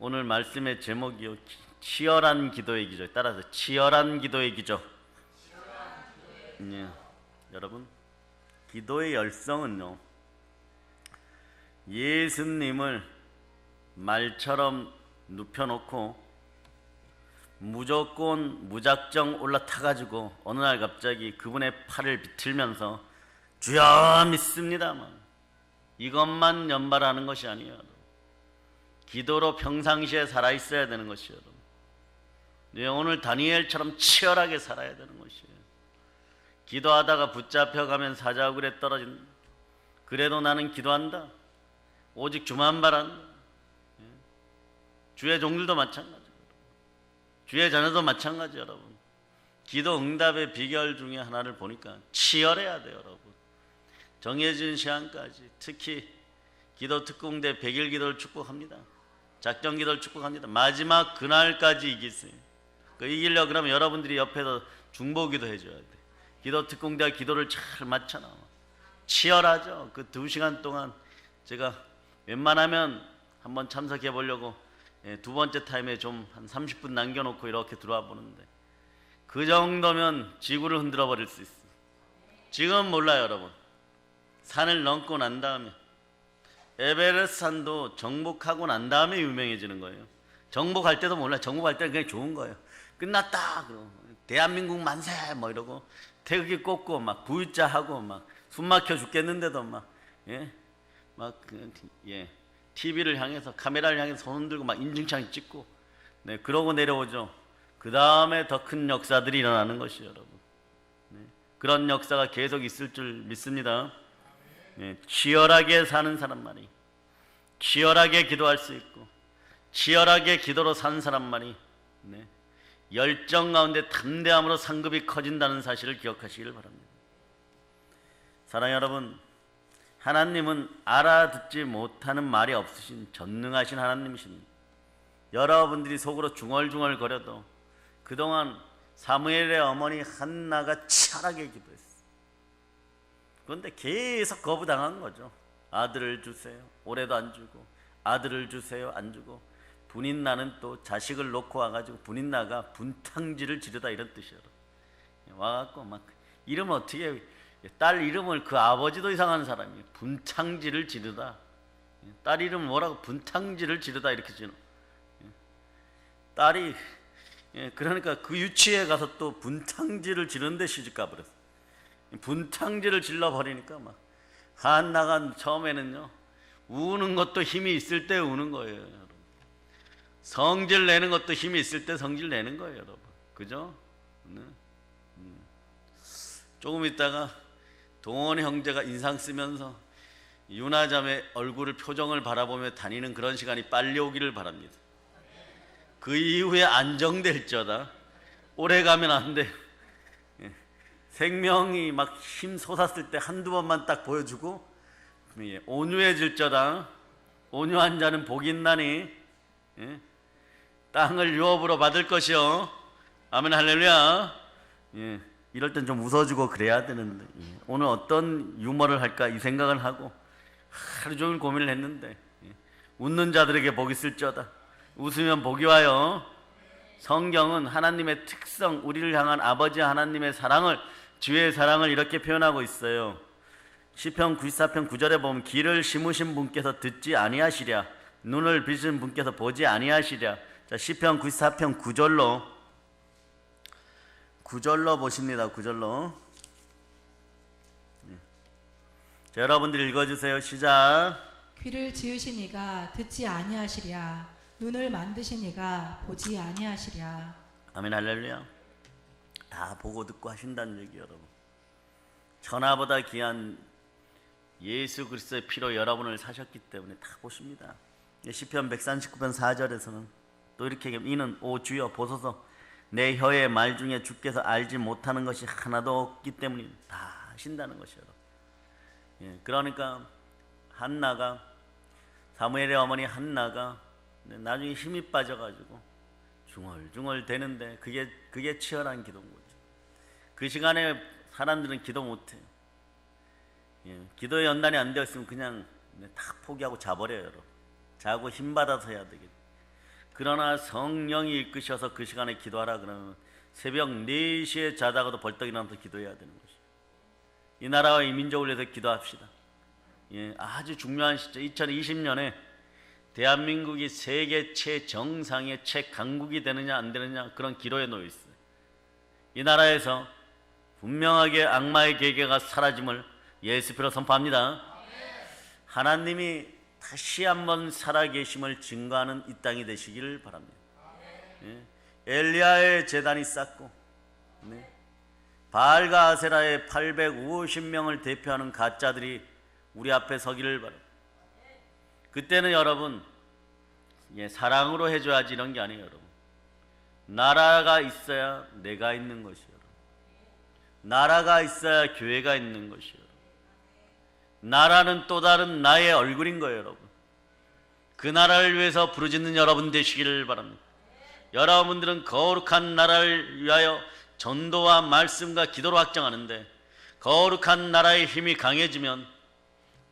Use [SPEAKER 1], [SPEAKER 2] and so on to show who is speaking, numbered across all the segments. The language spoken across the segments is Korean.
[SPEAKER 1] 오늘 말씀의 제목이요, 치열한 기도의 기죠. 따라서 치열한 기도의 기죠. 여러분, 기도의 열성은요, 예수님을 말처럼 눕혀놓고 무조건 무작정 올라타가지고 어느 날 갑자기 그분의 팔을 비틀면서 주여 믿습니다만 이것만 연발하는 것이 아니에요. 기도로 평상시에 살아있어야 되는 것이에요. 네, 오늘 다니엘처럼 치열하게 살아야 되는 것이에요. 기도하다가 붙잡혀가면 사자굴에 떨어진다. 그래도 나는 기도한다. 오직 주만 바란다. 주의 종들도 마찬가지, 주의 자녀도 마찬가지. 여러분, 기도 응답의 비결 중에 하나를 보니까 치열해야 돼요. 여러분, 정해진 시간까지, 특히 기도 특공대 100일 기도를 축복합니다. 작전 기도를 축복합니다. 마지막 그날까지 이기세요. 이기려고 그러면 여러분들이 옆에서 중보기도 해줘야 돼. 기도 특공대가 기도를 잘 맞춰나와. 치열하죠. 그 2시간 동안 제가 웬만하면 한번 참석해 보려고 두 번째 타임에 좀 한 30분 남겨놓고 이렇게 들어와 보는데, 그 정도면 지구를 흔들어 버릴 수 있어. 지금 몰라요. 여러분, 산을 넘고 난 다음에, 에베레스트 산도 정복하고 난 다음에 유명해지는 거예요. 정복할 때도 몰라요. 정복할 때는 그냥 좋은 거예요. 끝났다 그러고 대한민국 만세 뭐 이러고 태극기 꽂고 막 V자 하고 막 숨막혀 죽겠는데도 TV를 향해서, 카메라를 향해서 손 들고 막 인증창 찍고, 네, 그러고 내려오죠. 그 다음에 더 큰 역사들이 일어나는 것이에요. 여러분, 네, 그런 역사가 계속 있을 줄 믿습니다. 네, 치열하게 사는 사람만이, 치열하게 기도할 수 있고 치열하게 기도로 사는 사람만이, 네, 열정 가운데 담대함으로 상급이 커진다는 사실을 기억하시길 바랍니다. 사랑하는 여러분, 하나님은 알아듣지 못하는 말이 없으신 전능하신 하나님이십니다. 여러분들이 속으로 중얼중얼 거려도 그동안 사무엘의 어머니 한나가 치열하게 기도했어요. 그런데 계속 거부당한 거죠. 아들을 주세요. 올해도 안 주고, 아들을 주세요. 안 주고, 분인나는 또 자식을 놓고 와가지고 분인나가 분탕질을 지르다, 이런 뜻이에요. 와갖고 막 이름을 어떻게, 딸 이름을, 그 아버지도 이상한 사람이에요. 분탕질을 지르다. 딸 이름 뭐라고? 분탕질을 지르다, 이렇게 지르. 딸이, 그러니까 그 유치에 가서 또 분탕질을 지르는데 시집가 버렸어. 분탕질을 질러 버리니까 막 한나가 처음에는요, 우는 것도 힘이 있을 때 우는 거예요. 여러분, 성질 내는 것도 힘이 있을 때 성질 내는 거예요. 여러분, 그죠? 조금 있다가 동원 형제가 인상 쓰면서 유나자매 얼굴을, 표정을 바라보며 다니는 그런 시간이 빨리 오기를 바랍니다. 그 이후에 안정될지어다. 오래 가면 안 돼. 생명이 막 힘 솟았을 때 한두 번만 딱 보여주고 온유해질지어다. 온유한 자는 복이 있나니 땅을 유업으로 받을 것이요. 아멘, 할렐루야. 이럴 땐 좀 웃어주고 그래야 되는데, 오늘 어떤 유머를 할까 이 생각을 하고 하루 종일 고민을 했는데, 웃는 자들에게 복이 있을지어다. 웃으면 복이 와요. 성경은 하나님의 특성, 우리를 향한 아버지 하나님의 사랑을, 주의 사랑을 이렇게 표현하고 있어요. 시편 94편 9절에 보면 길을 심으신 분께서 듣지 아니하시랴, 눈을 비신 분께서 보지 아니하시랴. 자, 시편 94편 9절로 보십니다. 9절로. 자, 여러분들 읽어주세요. 시작.
[SPEAKER 2] 귀를 지으신 이가 듣지 아니하시랴, 눈을 만드신 이가 보지 아니하시랴. 아멘,
[SPEAKER 1] 할렐루야. 다 보고 듣고 하신다는 얘기예요. 여러분, 천하보다 귀한 예수 그리스도의 피로 여러분을 사셨기 때문에 다 보십니다. 시편 139편 4절에서는 또 이렇게 얘기합니다. 이는 오 주여 보소서, 내 혀의 말 중에 주께서 알지 못하는 것이 하나도 없기 때문에 다 하신다는 것이에요. 그러니까 한나가, 사무엘의 어머니 한나가 나중에 힘이 빠져가지고 중얼중얼 되는데, 그게 치열한 기도인 거죠. 그 시간에 사람들은 기도 못해요. 기도의 연단이 안 되었으면 그냥 다 포기하고 자버려요. 여러분, 자고 힘 받아서 해야 되겠죠. 그러나 성령이 이끄셔서 그 시간에 기도하라 그러면 새벽 4시에 자다가도 벌떡 일어나서 기도해야 되는 것이죠. 이 나라와 이 민족을 위해서 기도합시다. 예, 아주 중요한 시점. 2020년에 대한민국이 세계 최정상의 최강국이 되느냐 안 되느냐 그런 기로에 놓여 있어요. 이 나라에서 분명하게 악마의 계계가 사라짐을 예수표로 선포합니다. 하나님이 다시 한번 살아계심을 증거하는 이 땅이 되시기를 바랍니다. 예, 엘리야의 제단이 쌓고, 네, 바알과 아세라의 850명을 대표하는 가짜들이 우리 앞에 서기를 바랍니다. 그때는 여러분, 예, 사랑으로 해줘야지 이런 게 아니에요. 여러분, 나라가 있어야 내가 있는 것이에요. 나라가 있어야 교회가 있는 것이에요. 나라는 또 다른 나의 얼굴인 거예요. 여러분, 그 나라를 위해서 부르짖는 여러분 되시기를 바랍니다. 여러분들은 거룩한 나라를 위하여 전도와 말씀과 기도로 확정하는데, 거룩한 나라의 힘이 강해지면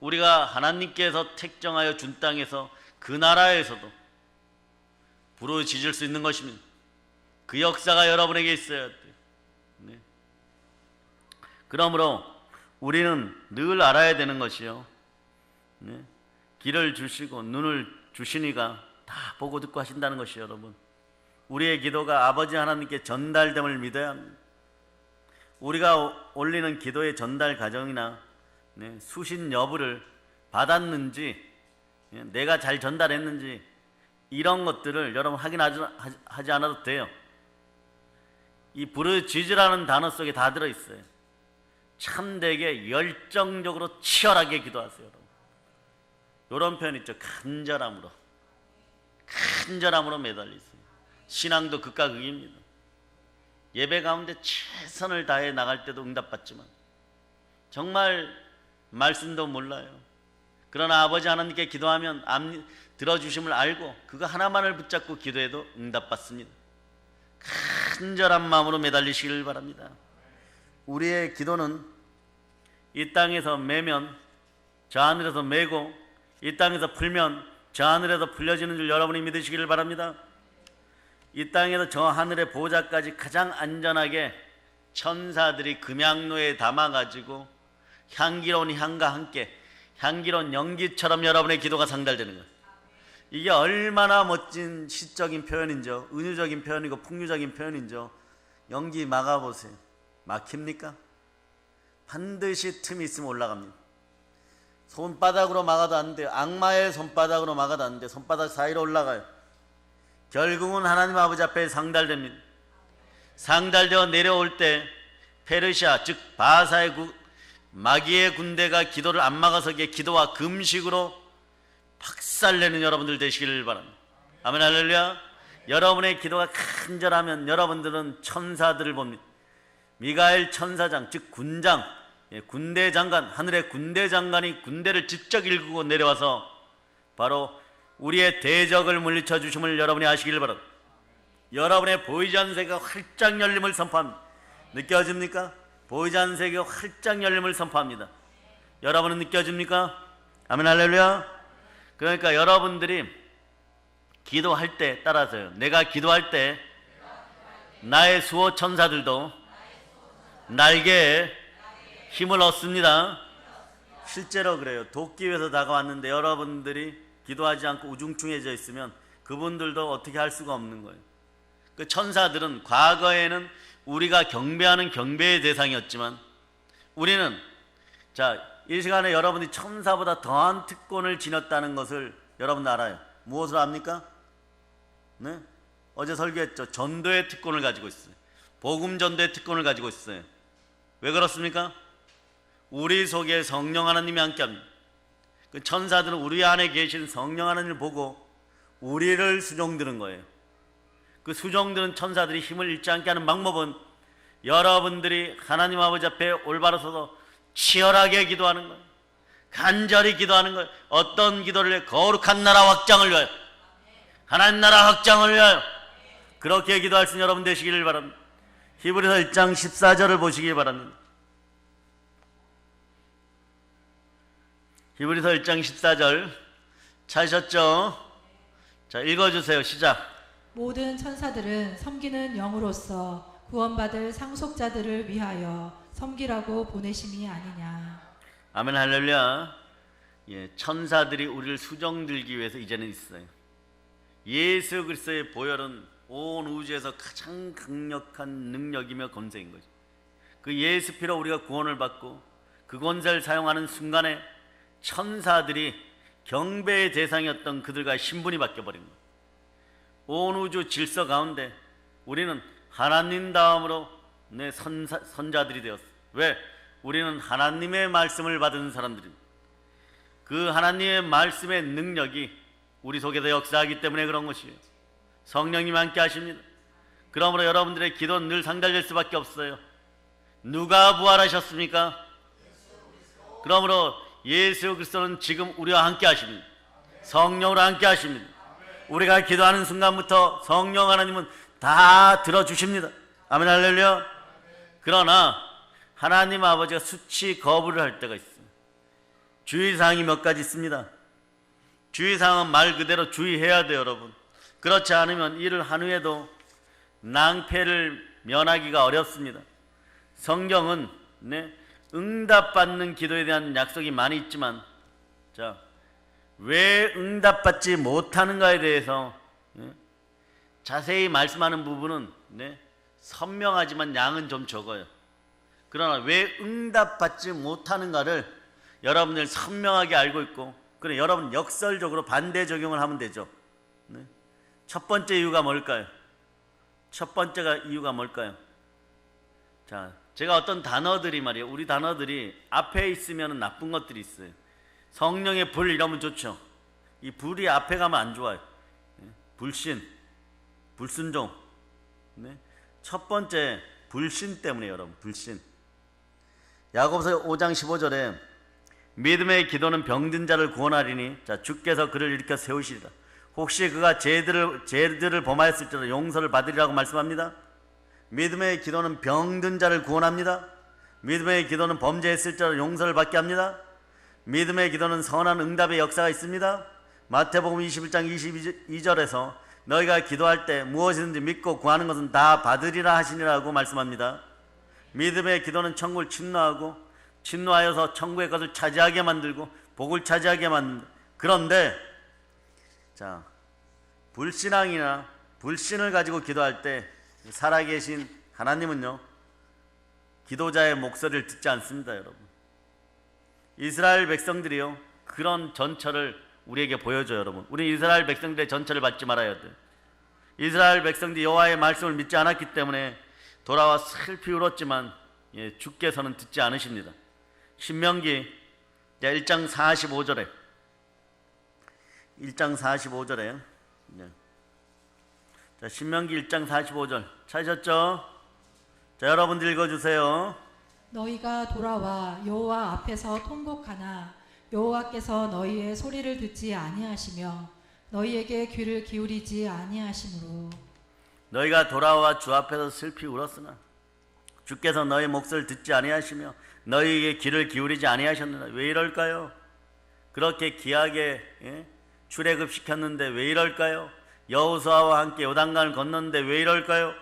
[SPEAKER 1] 우리가 하나님께서 택정하여 준 땅에서 그 나라에서도 부르짖을 수 있는 것입니다. 그 역사가 여러분에게 있어야 돼요. 네. 그러므로 우리는 늘 알아야 되는 것이요, 네, 길을 주시고 눈을 주시니가 다 보고 듣고 하신다는 것이요. 여러분, 우리의 기도가 아버지 하나님께 전달됨을 믿어야 합니다. 우리가 올리는 기도의 전달 과정이나, 네, 수신 여부를 받았는지, 내가 잘 전달했는지 이런 것들을 여러분 확인하지 않아도 돼요. 이 부르짖으라는 단어 속에 다 들어있어요. 참되게 열정적으로 치열하게 기도하세요. 여러분, 이런 표현 있죠. 간절함으로 매달리세요. 신앙도 극과 극입니다. 예배 가운데 최선을 다해 나갈 때도 응답받지만 정말 말씀도 몰라요. 그러나 아버지 하나님께 기도하면 들어주심을 알고 그거 하나만을 붙잡고 기도해도 응답받습니다. 간절한 마음으로 매달리시길 바랍니다. 우리의 기도는 이 땅에서 매면 저 하늘에서 매고, 이 땅에서 풀면 저 하늘에서 풀려지는 줄 여러분이 믿으시기를 바랍니다. 이 땅에서 저 하늘의 보좌까지 가장 안전하게 천사들이 금양로에 담아가지고 향기로운 향과 함께 향기로운 연기처럼 여러분의 기도가 상달되는 거예요. 이게 얼마나 멋진 시적인 표현인죠. 은유적인 표현이고 풍류적인 표현인죠. 연기 막아보세요. 막힙니까? 반드시 틈이 있으면 올라갑니다. 손바닥으로 막아도 안 돼요. 악마의 손바닥으로 막아도 안 돼요. 손바닥 사이로 올라가요. 결국은 하나님 아버지 앞에 상달됩니다. 상달되어 내려올 때 페르시아 즉 바사의 마귀의 군대가 기도를 안 막아서기에 기도와 금식으로 박살내는 여러분들 되시기를 바랍니다. 아멘 할렐루야. 여러분의 기도가 간절하면 여러분들은 천사들을 봅니다. 미가엘 천사장 즉 군장, 군대 장관, 하늘의 군대 장관이 군대를 직접 일구고 내려와서 바로 우리의 대적을 물리쳐 주심을 여러분이 아시길 바랍니다. 여러분의 보이지 않는 세계가 활짝 열림을 선포합니다. 느껴집니까? 보이지 않는 세계가 활짝 열림을 선포합니다. 여러분은 느껴집니까? 아멘 할렐루야. 그러니까 여러분들이 기도할 때, 따라서요, 내가 기도할 때 나의 수호 천사들도 날개에 힘을 얻습니다. 실제로 그래요. 돕기 위해서 다가왔는데 여러분들이 기도하지 않고 우중충해져 있으면 그분들도 어떻게 할 수가 없는 거예요. 그 천사들은 과거에는 우리가 경배하는 경배의 대상이었지만 우리는, 자, 이 시간에 여러분이 천사보다 더한 특권을 지녔다는 것을 여러분 알아요. 무엇을 압니까? 네? 어제 설교했죠. 전도의 특권을 가지고 있어요. 복음 전도의 특권을 가지고 있어요. 왜 그렇습니까? 우리 속에 성령 하나님이 함께합니다. 그 천사들은 우리 안에 계신 성령 하나님을 보고 우리를 수종드는 거예요. 그 수종드는 천사들이 힘을 잃지 않게 하는 방법은 여러분들이 하나님 아버지 앞에 올바로 서서 치열하게 기도하는 거예요. 간절히 기도하는 거예요. 어떤 기도를 해요? 거룩한 나라 확장을 위하여, 하나님 나라 확장을 위하여. 그렇게 기도할 수 있는 여러분 되시기를 바랍니다. 히브리서 1장 14절을 보시기 바랍니다. 히브리서 1장 14절 찾으셨죠? 자, 읽어주세요. 시작.
[SPEAKER 2] 모든 천사들은 섬기는 영으로서 구원받을 상속자들을 위하여 섬기라고 보내심이 아니냐.
[SPEAKER 1] 아멘 할렐루야. 예, 천사들이 우리를 수정들기 위해서 이제는 있어요. 예수 그리스도의 보혈은 온 우주에서 가장 강력한 능력이며 권세인 거죠. 그 예수 피로 우리가 구원을 받고 그 권세를 사용하는 순간에 천사들이 경배의 대상이었던 그들과 신분이 바뀌어버린 거예요. 온 우주 질서 가운데 우리는 하나님 다음으로 선자들이 되었어요. 왜? 우리는 하나님의 말씀을 받은 사람들입니다. 그 하나님의 말씀의 능력이 우리 속에서 역사하기 때문에 그런 것이에요. 성령님 함께 하십니다. 그러므로 여러분들의 기도는 늘 상달될 수밖에 없어요. 누가 부활하셨습니까? 그러므로 예수 그리스도는 지금 우리와 함께 하십니다. 성령으로 함께 하십니다. 우리가 기도하는 순간부터 성령 하나님은 다 들어주십니다. 아멘 할렐루야. 그러나 하나님 아버지가 수치 거부를 할 때가 있습니다. 주의사항이 몇 가지 있습니다. 주의사항은 말 그대로 주의해야 돼요, 여러분. 그렇지 않으면 이를 한 후에도 낭패를 면하기가 어렵습니다. 성경은 응답받는 기도에 대한 약속이 많이 있지만, 자, 왜 응답받지 못하는가에 대해서 자세히 말씀하는 부분은 선명하지만 양은 좀 적어요. 그러나 왜 응답받지 못하는가를 여러분들 선명하게 알고 있고, 그래 여러분 역설적으로 반대 적용을 하면 되죠. 첫 번째 이유가 뭘까요? 첫 번째가 이유가 뭘까요? 자, 제가 어떤 단어들이 말이에요. 우리 단어들이 앞에 있으면 나쁜 것들이 있어요. 성령의 불 이러면 좋죠. 이 불이 앞에 가면 안 좋아요. 불신, 불순종. 첫 번째 불신 때문에 여러분, 불신. 야고보서 5장 15절에 믿음의 기도는 병든 자를 구원하리니 자 주께서 그를 일으켜 세우시리라. 혹시 그가 죄들을 범하였을지라도 용서를 받으리라고 말씀합니다. 믿음의 기도는 병든 자를 구원합니다. 믿음의 기도는 범죄했을지라도 용서를 받게 합니다. 믿음의 기도는 선한 응답의 역사가 있습니다. 마태복음 21장 22절에서 너희가 기도할 때 무엇이든지 믿고 구하는 것은 다 받으리라 하시니라고 말씀합니다. 믿음의 기도는 천국을 침노하여서 천국의 것을 차지하게 만들고 복을 차지하게 만든다. 그런데 자, 불신앙이나 불신을 가지고 기도할 때 살아계신 하나님은요, 기도자의 목소리를 듣지 않습니다, 여러분. 이스라엘 백성들이요, 그런 전철을 우리에게 보여줘요, 여러분. 우리 이스라엘 백성들의 전철을 받지 말아야 돼요. 이스라엘 백성들이 여호와의 말씀을 믿지 않았기 때문에 돌아와 슬피 울었지만 주께서는 듣지 않으십니다. 신명기 1장 45절에 자, 신명기 1장 45절 찾으셨죠? 자, 여러분들 읽어주세요.
[SPEAKER 2] 너희가 돌아와 여호와 앞에서 통곡하나 여호와께서 너희의 소리를 듣지 아니하시며 너희에게 귀를 기울이지 아니하시므로.
[SPEAKER 1] 너희가 돌아와 주 앞에서 슬피 울었으나 주께서 너희 목소리를 듣지 아니하시며 너희에게 귀를 기울이지 아니하셨느냐. 왜 이럴까요? 그렇게 귀하게 출애굽시켰는데 왜 이럴까요? 여호수아와 함께 요단강을 건넜는데 왜 이럴까요?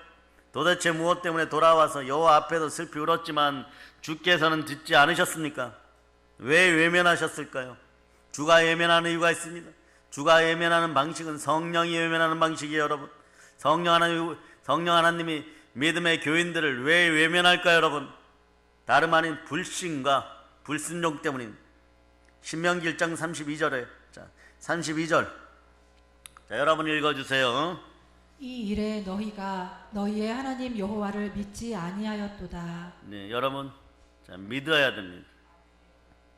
[SPEAKER 1] 도대체 무엇 때문에 돌아와서 여호와 앞에서 슬피 울었지만 주께서는 듣지 않으셨습니까? 왜 외면하셨을까요? 주가 외면하는 이유가 있습니다. 주가 외면하는 방식은 성령이 외면하는 방식이에요, 여러분. 성령 하나님이 믿음의 교인들을 왜 외면할까요, 여러분? 다름 아닌 불신과 불순종 때문입니다. 신명기 1장 32절에 자, 32절. 자, 여러분 읽어주세요.
[SPEAKER 2] 이 일에 너희가 너희의 하나님 여호와를 믿지 아니하였도다.
[SPEAKER 1] 네, 여러분, 자, 믿어야 됩니다.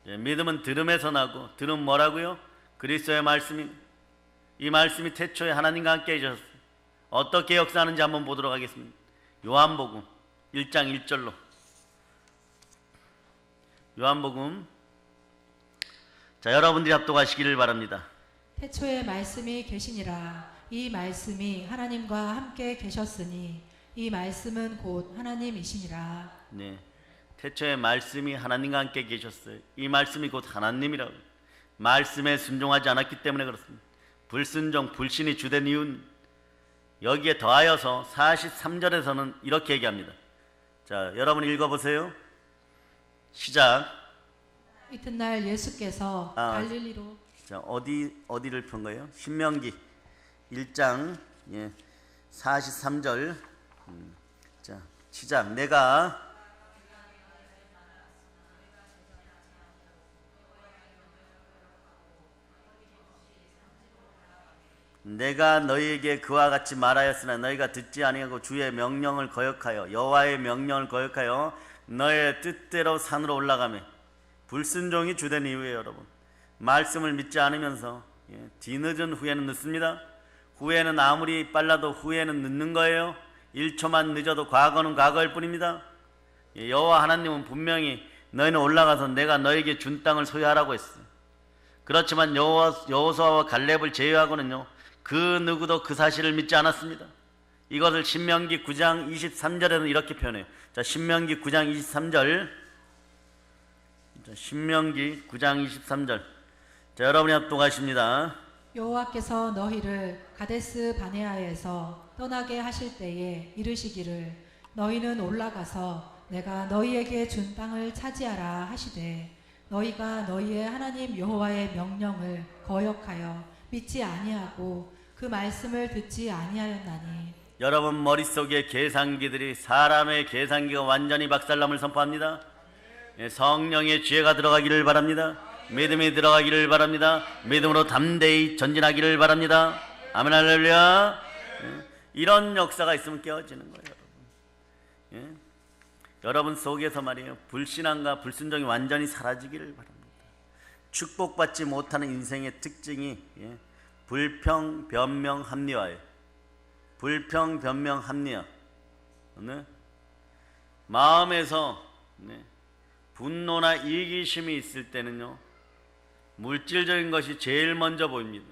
[SPEAKER 1] 믿음은 들음에서 나고, 들음 뭐라고요? 그리스도의 말씀이. 이 말씀이 태초에 하나님과 함께 해주셨어요. 어떻게 역사하는지 한번 보도록 하겠습니다. 요한복음 1장 1절로. 요한복음. 자, 여러분들이 합독하시기를 바랍니다.
[SPEAKER 2] 태초에 말씀이 계시니라. 이 말씀이 하나님과 함께 계셨으니 이 말씀은 곧 하나님이시니라.
[SPEAKER 1] 네, 태초에 말씀이 하나님과 함께 계셨어요. 이 말씀이 곧 하나님이라고. 말씀에 순종하지 않았기 때문에 그렇습니다. 불순종, 불신이 주된 이유는 여기에 더하여서 43절에서는 이렇게 얘기합니다. 자, 여러분 읽어보세요. 시작.
[SPEAKER 2] 이튿날 예수께서 갈릴리로
[SPEAKER 1] 자, 어디를 편 거예요? 신명기 1장 43절. 자, 시작. 내가 너희에게 그와 같이 말하였으나 너희가 듣지 아니하고 주의 명령을 거역하여 여호와의 명령을 거역하여 너의 뜻대로 산으로 올라가며 불순종이 주된 이유예요. 여러분, 말씀을 믿지 않으면서 뒤늦은 후회는 늦습니다. 후회는 아무리 빨라도 후회는 늦는 거예요. 1초만 늦어도 과거는 과거일 뿐입니다. 여호와 하나님은 분명히 너희는 올라가서 내가 너에게 준 땅을 소유하라고 했어요. 그렇지만 여호수아와 갈렙을 제외하고는요, 그 누구도 그 사실을 믿지 않았습니다. 이것을 신명기 9장 23절에는 이렇게 표현해요. 자, 신명기 9장 23절. 자, 신명기 9장 23절. 자, 여러분이 합독하십니다.
[SPEAKER 2] 여호와께서 너희를 가데스 바네아에서 떠나게 하실 때에 이르시기를 너희는 올라가서 내가 너희에게 준 땅을 차지하라 하시되 너희가 너희의 하나님 여호와의 명령을 거역하여 믿지 아니하고 그 말씀을 듣지 아니하였나니.
[SPEAKER 1] 여러분 머릿속에 계산기들이 사람의 계산기가 완전히 박살남을 선포합니다. 성령의 지혜가 들어가기를 바랍니다. 믿음이 들어가기를 바랍니다. 믿음으로 담대히 전진하기를 바랍니다. 아멘 할렐루야. 이런 역사가 있으면 깨어지는 거예요, 여러분. 여러분 속에서 말이에요, 불신앙과 불순종이 완전히 사라지기를 바랍니다. 축복받지 못하는 인생의 특징이 불평, 변명, 합리화예요. 불평, 변명, 합리화. 마음에서 분노나 이기심이 있을 때는요, 물질적인 것이 제일 먼저 보입니다.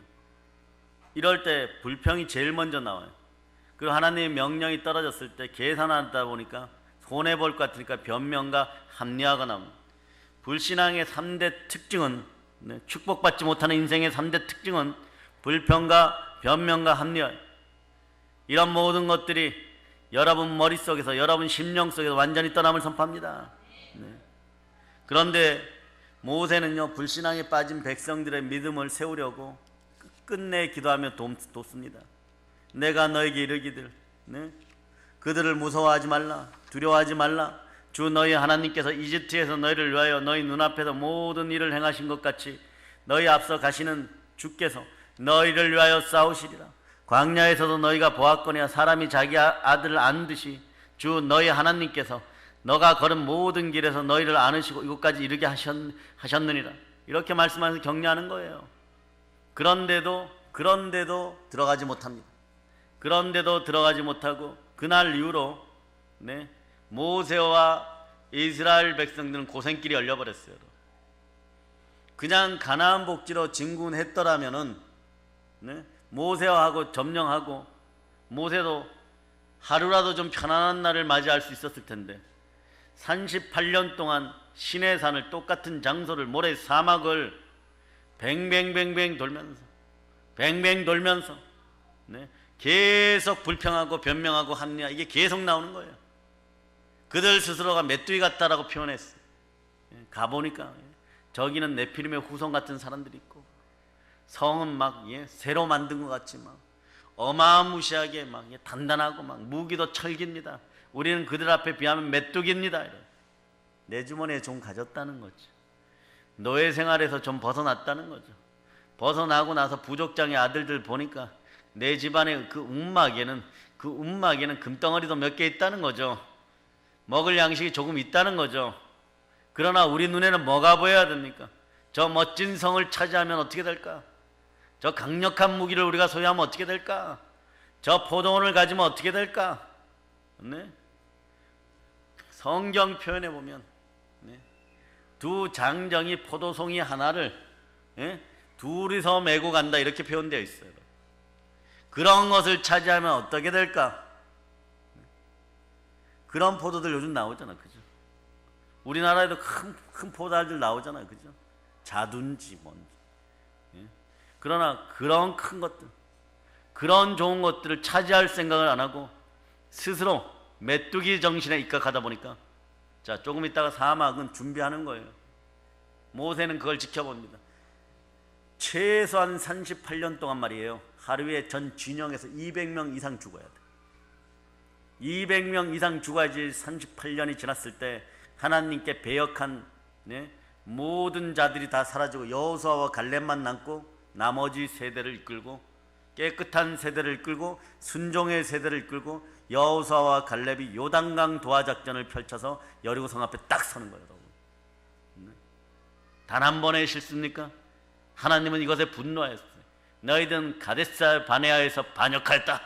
[SPEAKER 1] 이럴 때 불평이 제일 먼저 나와요. 그리고 하나님의 명령이 떨어졌을 때 계산하다 보니까 손해볼 것 같으니까 변명과 합리화가 나옵니다. 불신앙의 3대 특징은, 축복받지 못하는 인생의 3대 특징은 불평과 변명과 합리화. 이런 모든 것들이 여러분 머릿속에서, 여러분 심령 속에서 완전히 떠남을 선포합니다. 그런데 모세는요, 불신앙에 빠진 백성들의 믿음을 세우려고 끝내 기도하며 돕습니다. 내가 너에게 이르기를 그들을 무서워하지 말라, 두려워하지 말라. 주 너희 하나님께서 이집트에서 너희를 위하여 너희 눈앞에서 모든 일을 행하신 것 같이 너희 앞서 가시는 주께서 너희를 위하여 싸우시리라. 광야에서도 너희가 보았거니와 사람이 자기 아들을 안듯이 주 너희 하나님께서 너가 걸은 모든 길에서 너희를 안으시고 이곳까지 이르게 하셨느니라. 이렇게 말씀하면서 격려하는 거예요. 그런데도 들어가지 못합니다. 그런데도 들어가지 못하고 그날 이후로 모세와 이스라엘 백성들은 고생길이 열려버렸어요. 그냥 가나안 복지로 진군했더라면은 모세하고 점령하고 모세도 하루라도 좀 편안한 날을 맞이할 수 있었을 텐데 38년 동안 시내산을, 똑같은 장소를, 모래 사막을 뱅뱅뱅뱅 돌면서 계속 불평하고 변명하고 합리화, 이게 계속 나오는 거예요. 그들 스스로가 메뚜기 같다라고 표현했어요. 가보니까 저기는 네피림의 후손 같은 사람들이 있고 성은 막 새로 만든 것 같지 막 어마무시하게 막 단단하고 막 무기도 철기입니다. 우리는 그들 앞에 비하면 메뚜기입니다. 내 주머니에 좀 가졌다는 거죠. 노예 생활에서 좀 벗어났다는 거죠. 벗어나고 나서 부족장의 아들들 보니까 내 집안의 그 움막에는 금덩어리도 몇 개 있다는 거죠. 먹을 양식이 조금 있다는 거죠. 그러나 우리 눈에는 뭐가 보여야 됩니까? 저 멋진 성을 차지하면 어떻게 될까? 저 강력한 무기를 우리가 소유하면 어떻게 될까? 저 포도원을 가지면 어떻게 될까? 성경 표현해 보면 두 장정이 포도송이 하나를 둘이서 메고 간다, 이렇게 표현되어 있어요. 그런 것을 차지하면 어떻게 될까? 그런 포도들 요즘 나오잖아, 그죠? 우리나라에도 큰 포도알들 나오잖아요, 그죠? 자둔지 뭔지. 그러나 그런 큰 것들, 그런 좋은 것들을 차지할 생각을 안 하고 스스로 메뚜기 정신에 입각하다 보니까 자, 조금 있다가 사막은 준비하는 거예요. 모세는 그걸 지켜봅니다. 최소한 38년 동안 말이에요. 하루에 전 진영에서 200명 이상 죽어야 돼. 200명 이상 죽어야지 38년이 지났을 때 하나님께 배역한 모든 자들이 다 사라지고 여호수아와 갈렙만 남고 나머지 세대를 이끌고 깨끗한 세대를 이끌고 순종의 세대를 이끌고 여호수아와 갈렙이 요단강 도하 작전을 펼쳐서 여리고성 앞에 딱 서는 거예요. 단 한 번의 실수입니까? 하나님은 이것에 분노하였어요. 너희들은 가데스 바네아에서 반역하였다.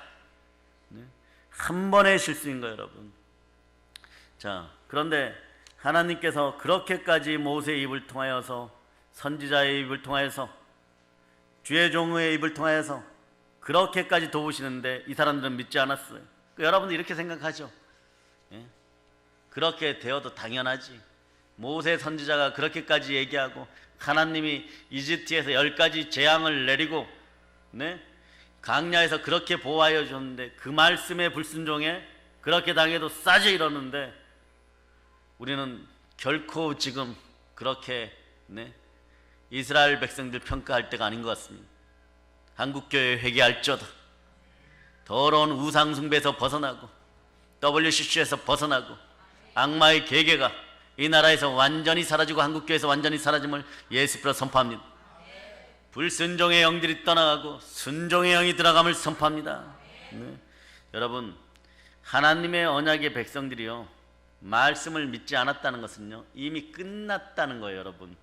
[SPEAKER 1] 한 번의 실수인 거예요, 여러분. 자, 그런데 하나님께서 그렇게까지 모세의 입을 통하여서 선지자의 입을 통하여서 주의 종의 입을 통하여서 그렇게까지 도우시는데 이 사람들은 믿지 않았어요. 여러분들 이렇게 생각하죠? 예? 그렇게 되어도 당연하지. 모세 선지자가 그렇게까지 얘기하고 하나님이 이집트에서 10가지 재앙을 내리고 강야에서 그렇게 보호하여 줬는데 그 말씀에 불순종해 그렇게 당해도 싸지 이러는데 우리는 결코 지금 그렇게 이스라엘 백성들 평가할 때가 아닌 것 같습니다. 한국교회 회개할지어다. 더러운 우상숭배에서 벗어나고 WCC에서 벗어나고 악마의 계계가 이 나라에서 완전히 사라지고 한국교회에서 완전히 사라짐을 예수께로 선포합니다. 불순종의 영들이 떠나가고 순종의 영이 들어감을 선포합니다. 여러분, 하나님의 언약의 백성들이요 말씀을 믿지 않았다는 것은요 이미 끝났다는 거예요. 여러분,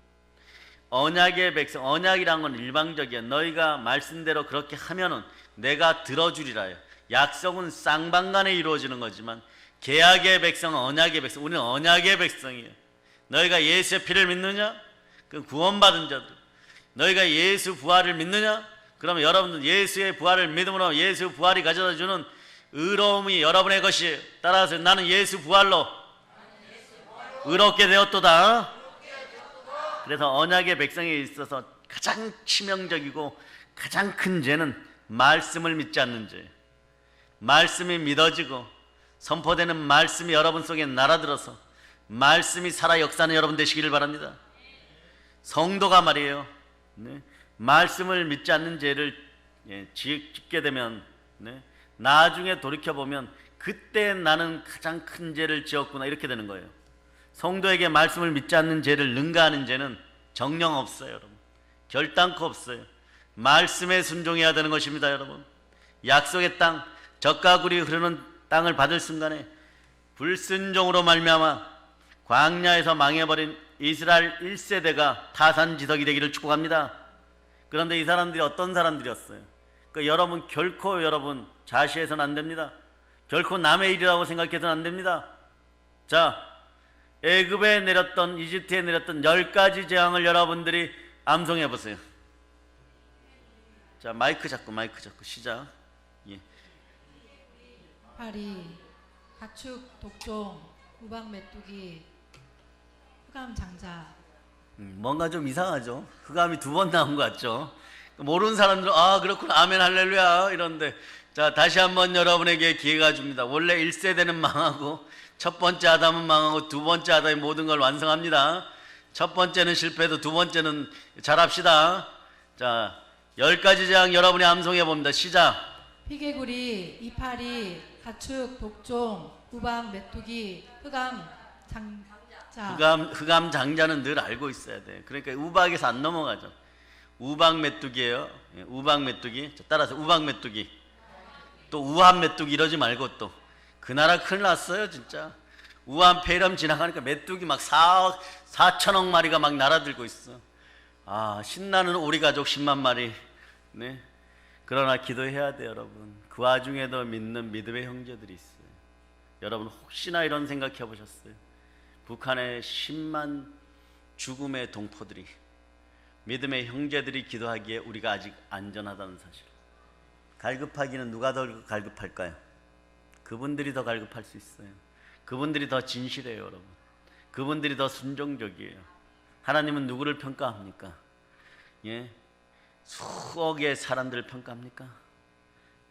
[SPEAKER 1] 언약의 백성, 언약이란 건 일방적이야. 너희가 말씀대로 그렇게 하면은 내가 들어주리라요. 약속은 쌍방간에 이루어지는 거지만 계약의 백성은 언약의 백성, 우리는 언약의 백성이에요. 너희가 예수의 피를 믿느냐? 그 구원받은 자들. 너희가 예수 부활을 믿느냐? 그러면 여러분들 예수의 부활을 믿음으로 예수 부활이 가져다 주는 의로움이 여러분의 것이에요. 따라서 나는 예수 부활로 의롭게 되었도다. 그래서 언약의 백성에 있어서 가장 치명적이고 가장 큰 죄는 말씀을 믿지 않는 죄예요. 말씀이 믿어지고 선포되는 말씀이 여러분 속에 날아들어서 말씀이 살아 역사하는 여러분 되시기를 바랍니다. 성도가 말이에요 말씀을 믿지 않는 죄를 짓게 되면 나중에 돌이켜보면 그때 나는 가장 큰 죄를 지었구나 이렇게 되는 거예요. 성도에게 말씀을 믿지 않는 죄를 능가하는 죄는 정령 없어요. 여러분, 결단코 없어요. 말씀에 순종해야 되는 것입니다. 여러분, 약속의 땅, 젖과 굴이 흐르는 땅을 받을 순간에 불순종으로 말미암아 광야에서 망해버린 이스라엘 1세대가 타산지석이 되기를 축복합니다. 그런데 이 사람들이 어떤 사람들이었어요? 그러니까 여러분 결코 여러분 자시해서는 안 됩니다. 결코 남의 일이라고 생각해서는 안 됩니다. 자, 애굽에 내렸던 이집트에 내렸던 10가지 재앙을 여러분들이 암송해 보세요. 자, 마이크 잡고 시작. 예.
[SPEAKER 2] 파리, 가축, 독종, 우박 메뚜기, 흑암 장자.
[SPEAKER 1] 뭔가 좀 이상하죠? 흑암이 2번 나온 것 같죠? 모르는 사람들은 아 그렇구나 아멘 할렐루야 이런데 자 다시 한번 여러분에게 기회가 줍니다. 원래 1세대는 망하고 첫 번째 아담은 망하고 두 번째 아담이 모든 걸 완성합니다. 첫 번째는 실패해도 두 번째는 잘합시다. 자 10가지 재앙 여러분이 암송해 봅니다. 시작.
[SPEAKER 2] 피개구리, 이파리, 가축, 독종, 우박 메뚜기, 흑암 장자.
[SPEAKER 1] 흑암 장자는 늘 알고 있어야 돼. 그러니까 우박에서 안 넘어가죠. 우박 메뚜기예요. 우박 메뚜기. 자, 따라서 우박 메뚜기. 또 우한 메뚜기 이러지 말고 또 그 나라 큰일 났어요 진짜. 우한 폐렴 지나가니까 메뚜기 막 4천억 마리가 막 날아들고 있어. 아 신나는 우리 가족 10만 마리. 네. 그러나 기도해야 돼요 여러분. 그 와중에도 믿는 믿음의 형제들이 있어요. 여러분 혹시나 이런 생각해 보셨어요? 북한의 10만 죽음의 동포들이 믿음의 형제들이 기도하기에 우리가 아직 안전하다는 사실. 갈급하기는 누가 더 갈급할까요? 그분들이 더 갈급할 수 있어요. 그분들이 더 진실해요 여러분. 그분들이 더 순종적이에요. 하나님은 누구를 평가합니까? 예? 수억의 사람들을 평가합니까?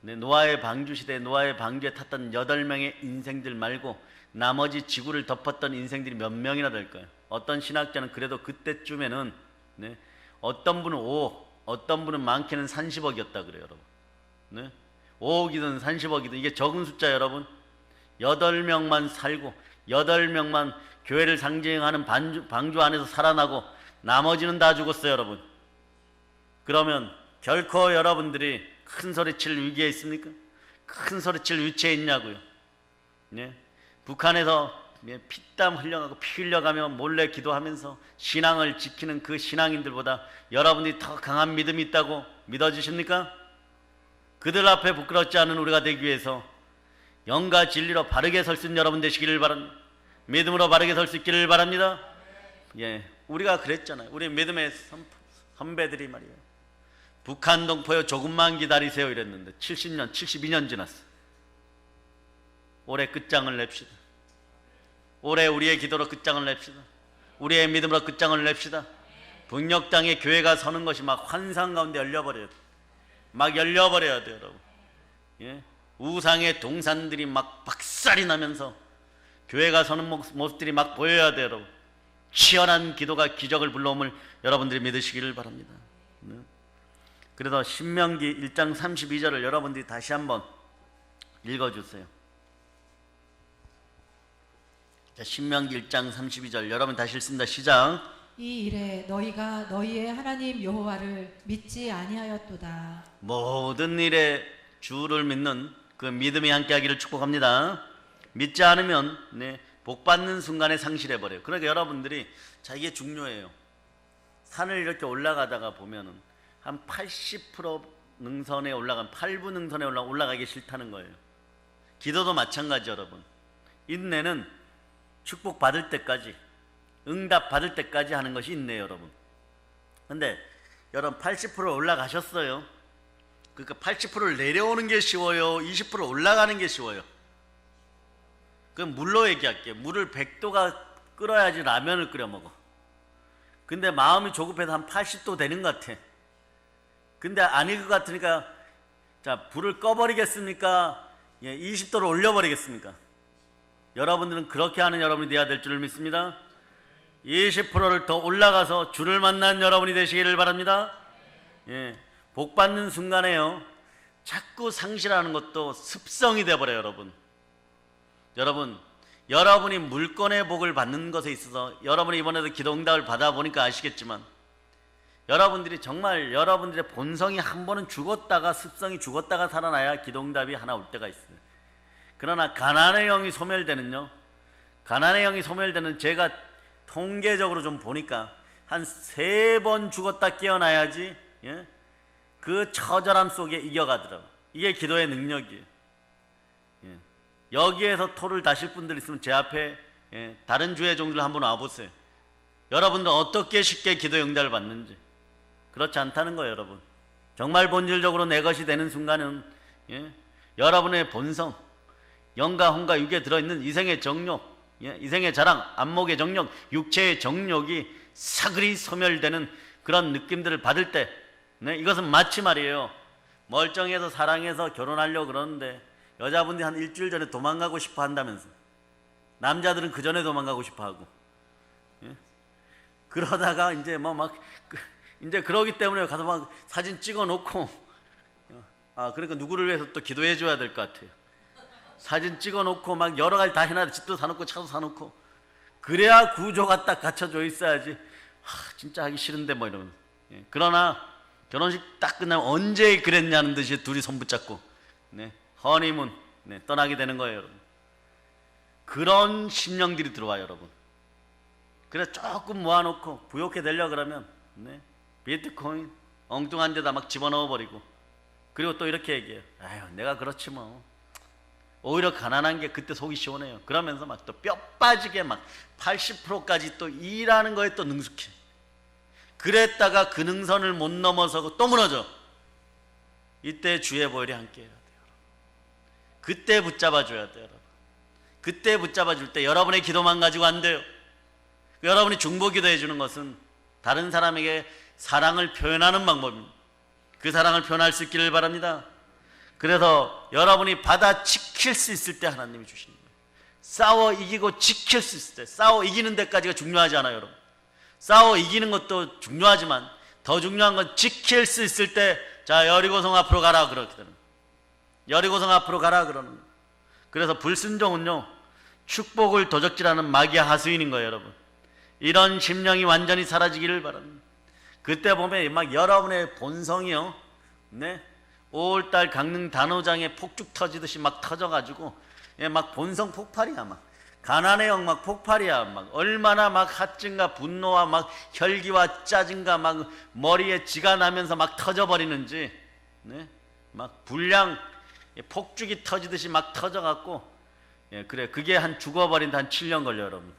[SPEAKER 1] 네, 노아의 방주 시대에 노아의 방주에 탔던 8명의 인생들 말고 나머지 지구를 덮었던 인생들이 몇 명이나 될까요? 어떤 신학자는 그래도 그때쯤에는 네, 어떤 분은 5억, 어떤 분은 많게는 30억이었다 그래요, 여러분. 네? 5억이든 30억이든 이게 적은 숫자 여러분. 8명만 살고 8명만 교회를 상징하는 방주 안에서 살아나고 나머지는 다 죽었어요, 여러분. 그러면 결코 여러분들이 큰 소리칠 위기에 있습니까? 큰 소리칠 위치에 있냐고요. 네? 북한에서 피땀 흘려가고 피 흘려가며 몰래 기도하면서 신앙을 지키는 그 신앙인들보다 여러분들이 더 강한 믿음이 있다고 믿어지십니까? 그들 앞에 부끄럽지 않은 우리가 되기 위해서 영과 진리로 바르게 설 수 있는 여러분 되시기를 바랍니다. 믿음으로 바르게 설 수 있기를 바랍니다. 예, 우리가 그랬잖아요. 우리 믿음의 선배들이 말이에요. 북한 동포요 조금만 기다리세요 이랬는데 70년, 72년 지났어. 올해 끝장을 냅시다. 올해 우리의 기도로 끝장을 냅시다. 우리의 믿음으로 끝장을 냅시다. 북녘 땅에 교회가 서는 것이 막 환상 가운데 열려버려야 돼. 막 열려버려야 돼요, 여러분. 예? 우상의 동산들이 막 박살이 나면서 교회가 서는 모습들이 막 보여야 돼요, 여러분. 치열한 기도가 기적을 불러옴을 여러분들이 믿으시기를 바랍니다. 네? 그래서 신명기 1장 32절을 여러분들이 다시 한번 읽어주세요. 자, 신명기 1장 32절 여러분 다시 읽습니다. 시작.
[SPEAKER 2] 이 일에 너희가 너희의 하나님 여호와를 믿지 아니하였도다.
[SPEAKER 1] 모든 일에 주를 믿는 그 믿음이 함께하기를 축복합니다. 믿지 않으면 네, 복받는 순간에 상실해버려요. 그러니까 여러분들이 자 이게 중요해요. 산을 이렇게 올라가다가 보면은 한 80% 능선에 올라간 8부 능선에 올라가기 싫다는 거예요. 기도도 마찬가지 여러분. 인내는 축복 받을 때까지 응답 받을 때까지 하는 것이 인내예요, 여러분. 근데 여러분 80% 올라가셨어요. 그러니까 80%를 내려오는 게 쉬워요, 20% 올라가는 게 쉬워요? 그럼 물로 얘기할게요. 물을 100도가 끓어야지 라면을 끓여 먹어. 근데 마음이 조급해서 한 80도 되는 것 같아. 근데 아닐 것 같으니까 자 불을 꺼버리겠습니까? 20도로 올려버리겠습니까? 여러분들은 그렇게 하는 여러분이 되어야 될 줄을 믿습니다. 20%를 더 올라가서 주를 만난 여러분이 되시기를 바랍니다. 예, 복 받는 순간에요 자꾸 상실하는 것도 습성이 되어버려요. 여러분 여러분이 물건의 복을 받는 것에 있어서 여러분이 이번에도 기도 응답을 받아보니까 아시겠지만 여러분들이 정말 여러분들의 본성이 한 번은 죽었다가 습성이 죽었다가 살아나야 기도 응답이 하나 올 때가 있어요. 그러나 가난의 영이 소멸되는요, 가난의 영이 소멸되는 제가 통계적으로 좀 보니까 한 3번 죽었다 깨어나야지 예? 그 처절함 속에 이겨가더라고요. 이게 기도의 능력이에요. 예. 여기에서 토를 다실 분들 있으면 제 앞에 예, 다른 주의 종들 한번 와보세요. 여러분들 어떻게 쉽게 기도의 응답을 받는지. 그렇지 않다는 거예요, 여러분. 정말 본질적으로 내 것이 되는 순간은 예, 여러분의 본성, 영과 혼과 육에 들어있는 이생의 정욕, 예, 이생의 자랑, 안목의 정욕, 육체의 정욕이 사그리 소멸되는 그런 느낌들을 받을 때 네, 이것은 마치 말이에요, 멀쩡해서 사랑해서 결혼하려고 그러는데 여자분들이 한 일주일 전에 도망가고 싶어 한다면서 남자들은 그 전에 도망가고 싶어 하고 예? 그러다가 이제 이제 그러기 때문에 가서 막 사진 찍어 놓고 그러니까 누구를 위해서 또 기도해 줘야 될 것 같아요. 사진 찍어 놓고 막 여러 가지 다 해놔야 집도 사놓고 차도 사놓고 그래야 구조가 딱 갖춰져 있어야지 진짜 하기 싫은데 뭐 이러면 예. 그러나 결혼식 딱 끝나면 언제 그랬냐는 듯이 둘이 손 붙잡고 네, 허니문 네, 떠나게 되는 거예요, 여러분. 그런 심령들이 들어와요, 여러분. 그래서 조금 모아놓고 부욕해 되려고 그러면 네, 비트코인 엉뚱한 데다 막 집어넣어 버리고 그리고 또 이렇게 얘기해요. 아유 내가 그렇지 뭐. 오히려 가난한 게 그때 속이 시원해요. 그러면서 막 또 뼈 빠지게 막 80%까지 또 일하는 거에 또 능숙해. 그랬다가 그 능선을 못 넘어서고 또 무너져. 이때 주의 보혈이 함께 해야 돼요. 그때 붙잡아줘야 돼요, 여러분. 그때 붙잡아줄 때 여러분의 기도만 가지고 안 돼요. 여러분이 중보 기도해 주는 것은 다른 사람에게 사랑을 표현하는 방법입니다. 그 사랑을 표현할 수 있기를 바랍니다. 그래서 여러분이 받아 지킬 수 있을 때 하나님이 주시는 거예요. 싸워 이기고 지킬 수 있을 때, 싸워 이기는 데까지가 중요하지 않아요, 여러분. 싸워 이기는 것도 중요하지만 더 중요한 건 지킬 수 있을 때, 자, 여리고성 앞으로 가라 그렇게 되는 거예요. 여리고성 앞으로 가라 그러는 거예요. 그래서 불순종은요, 축복을 도적질하는 마귀의 하수인인 거예요, 여러분. 이런 심령이 완전히 사라지기를 바랍니다. 그때 보면 막 여러분의 본성이요, 네, 5월달 강릉 단호장에 폭죽 터지듯이 막 터져가지고, 예, 막 본성 폭발이야. 막 가난의 영 막 폭발이야. 막 얼마나 막 하증과 분노와 막 혈기와 짜증과 막 머리에 쥐가 나면서 막 터져버리는지, 네, 막 불량 폭죽이 터지듯이 막 터져갖고, 예, 그래, 그게 한 죽어버린 한 7년 걸려, 여러분.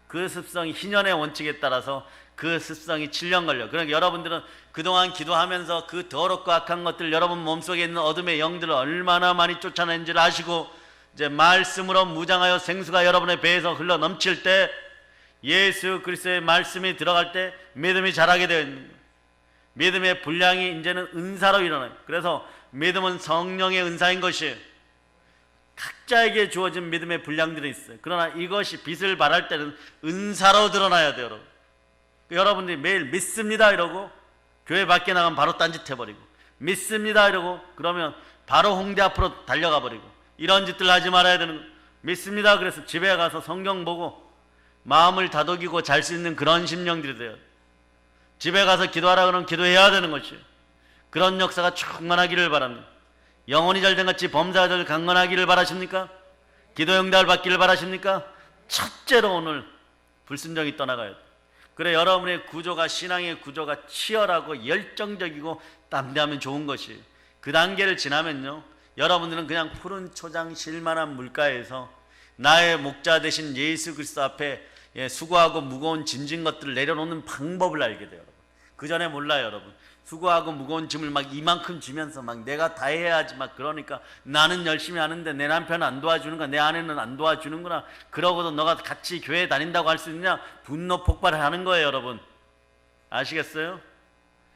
[SPEAKER 1] 그 습성이 희년의 원칙에 따라서 그 습성이 7년 걸려. 그러니까 여러분들은 그동안 기도하면서 그 더럽고 악한 것들, 여러분 몸속에 있는 어둠의 영들을 얼마나 많이 쫓아낸지를 아시고, 이제 말씀으로 무장하여 생수가 여러분의 배에서 흘러 넘칠 때, 예수 그리스도의 말씀이 들어갈 때 믿음이 자라게 되어 있는 거예요. 믿음의 분량이 이제는 은사로 일어나요. 그래서 믿음은 성령의 은사인 것이에요. 각자에게 주어진 믿음의 분량들이 있어요. 그러나 이것이 빛을 발할 때는 은사로 드러나야 돼요, 여러분. 여러분들이 매일 믿습니다 이러고 교회 밖에 나가면 바로 딴짓 해버리고, 믿습니다 이러고 그러면 바로 홍대 앞으로 달려가 버리고, 이런 짓들 하지 말아야 되는 거예요. 믿습니다 그래서 집에 가서 성경 보고 마음을 다독이고 잘 수 있는 그런 심령들이 돼요. 집에 가서 기도하라 그러면 기도해야 되는 것이에요. 그런 역사가 충만하기를 바랍니다. 영혼이 잘된 같이 범사가 잘 강건하기를 바라십니까? 기도 응답을 받기를 바라십니까? 첫째로 오늘 불순종이 떠나가야 돼요. 그래, 여러분의 구조가, 신앙의 구조가 치열하고 열정적이고 담대하면 좋은 것이에요. 그 단계를 지나면요, 여러분들은 그냥 푸른 초장 실만한 물가에서 나의 목자 되신 예수 그리스도 앞에, 예, 수고하고 무거운 짐진 것들을 내려놓는 방법을 알게 돼요. 그 전에 몰라요, 여러분. 수고하고 무거운 짐을 막 이만큼 지면서 막 내가 다 해야지 막 그러니까 나는 열심히 하는데 내 남편은 안 도와주는가, 내 아내는 안 도와주는구나, 그러고도 너가 같이 교회 다닌다고 할 수 있냐, 분노 폭발을 하는 거예요, 여러분. 아시겠어요?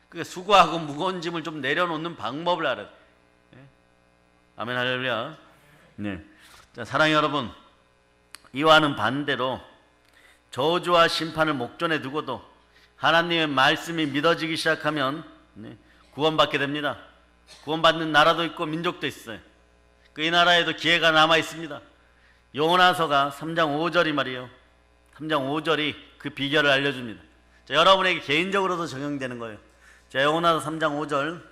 [SPEAKER 1] 그게 수고하고 무거운 짐을 좀 내려놓는 방법을 알아요. 네? 아멘, 할렐루야. 네. 자, 사랑하는 여러분, 이와는 반대로 저주와 심판을 목전에 두고도 하나님의 말씀이 믿어지기 시작하면, 네, 구원받게 됩니다. 구원받는 나라도 있고 민족도 있어요. 그 이 나라에도 기회가 남아 있습니다. 요나서가 3장 5절이 말이에요. 3장 5절이 그 비결을 알려줍니다. 자, 여러분에게 개인적으로도 적용되는 거예요. 자, 요나서 3장 5절.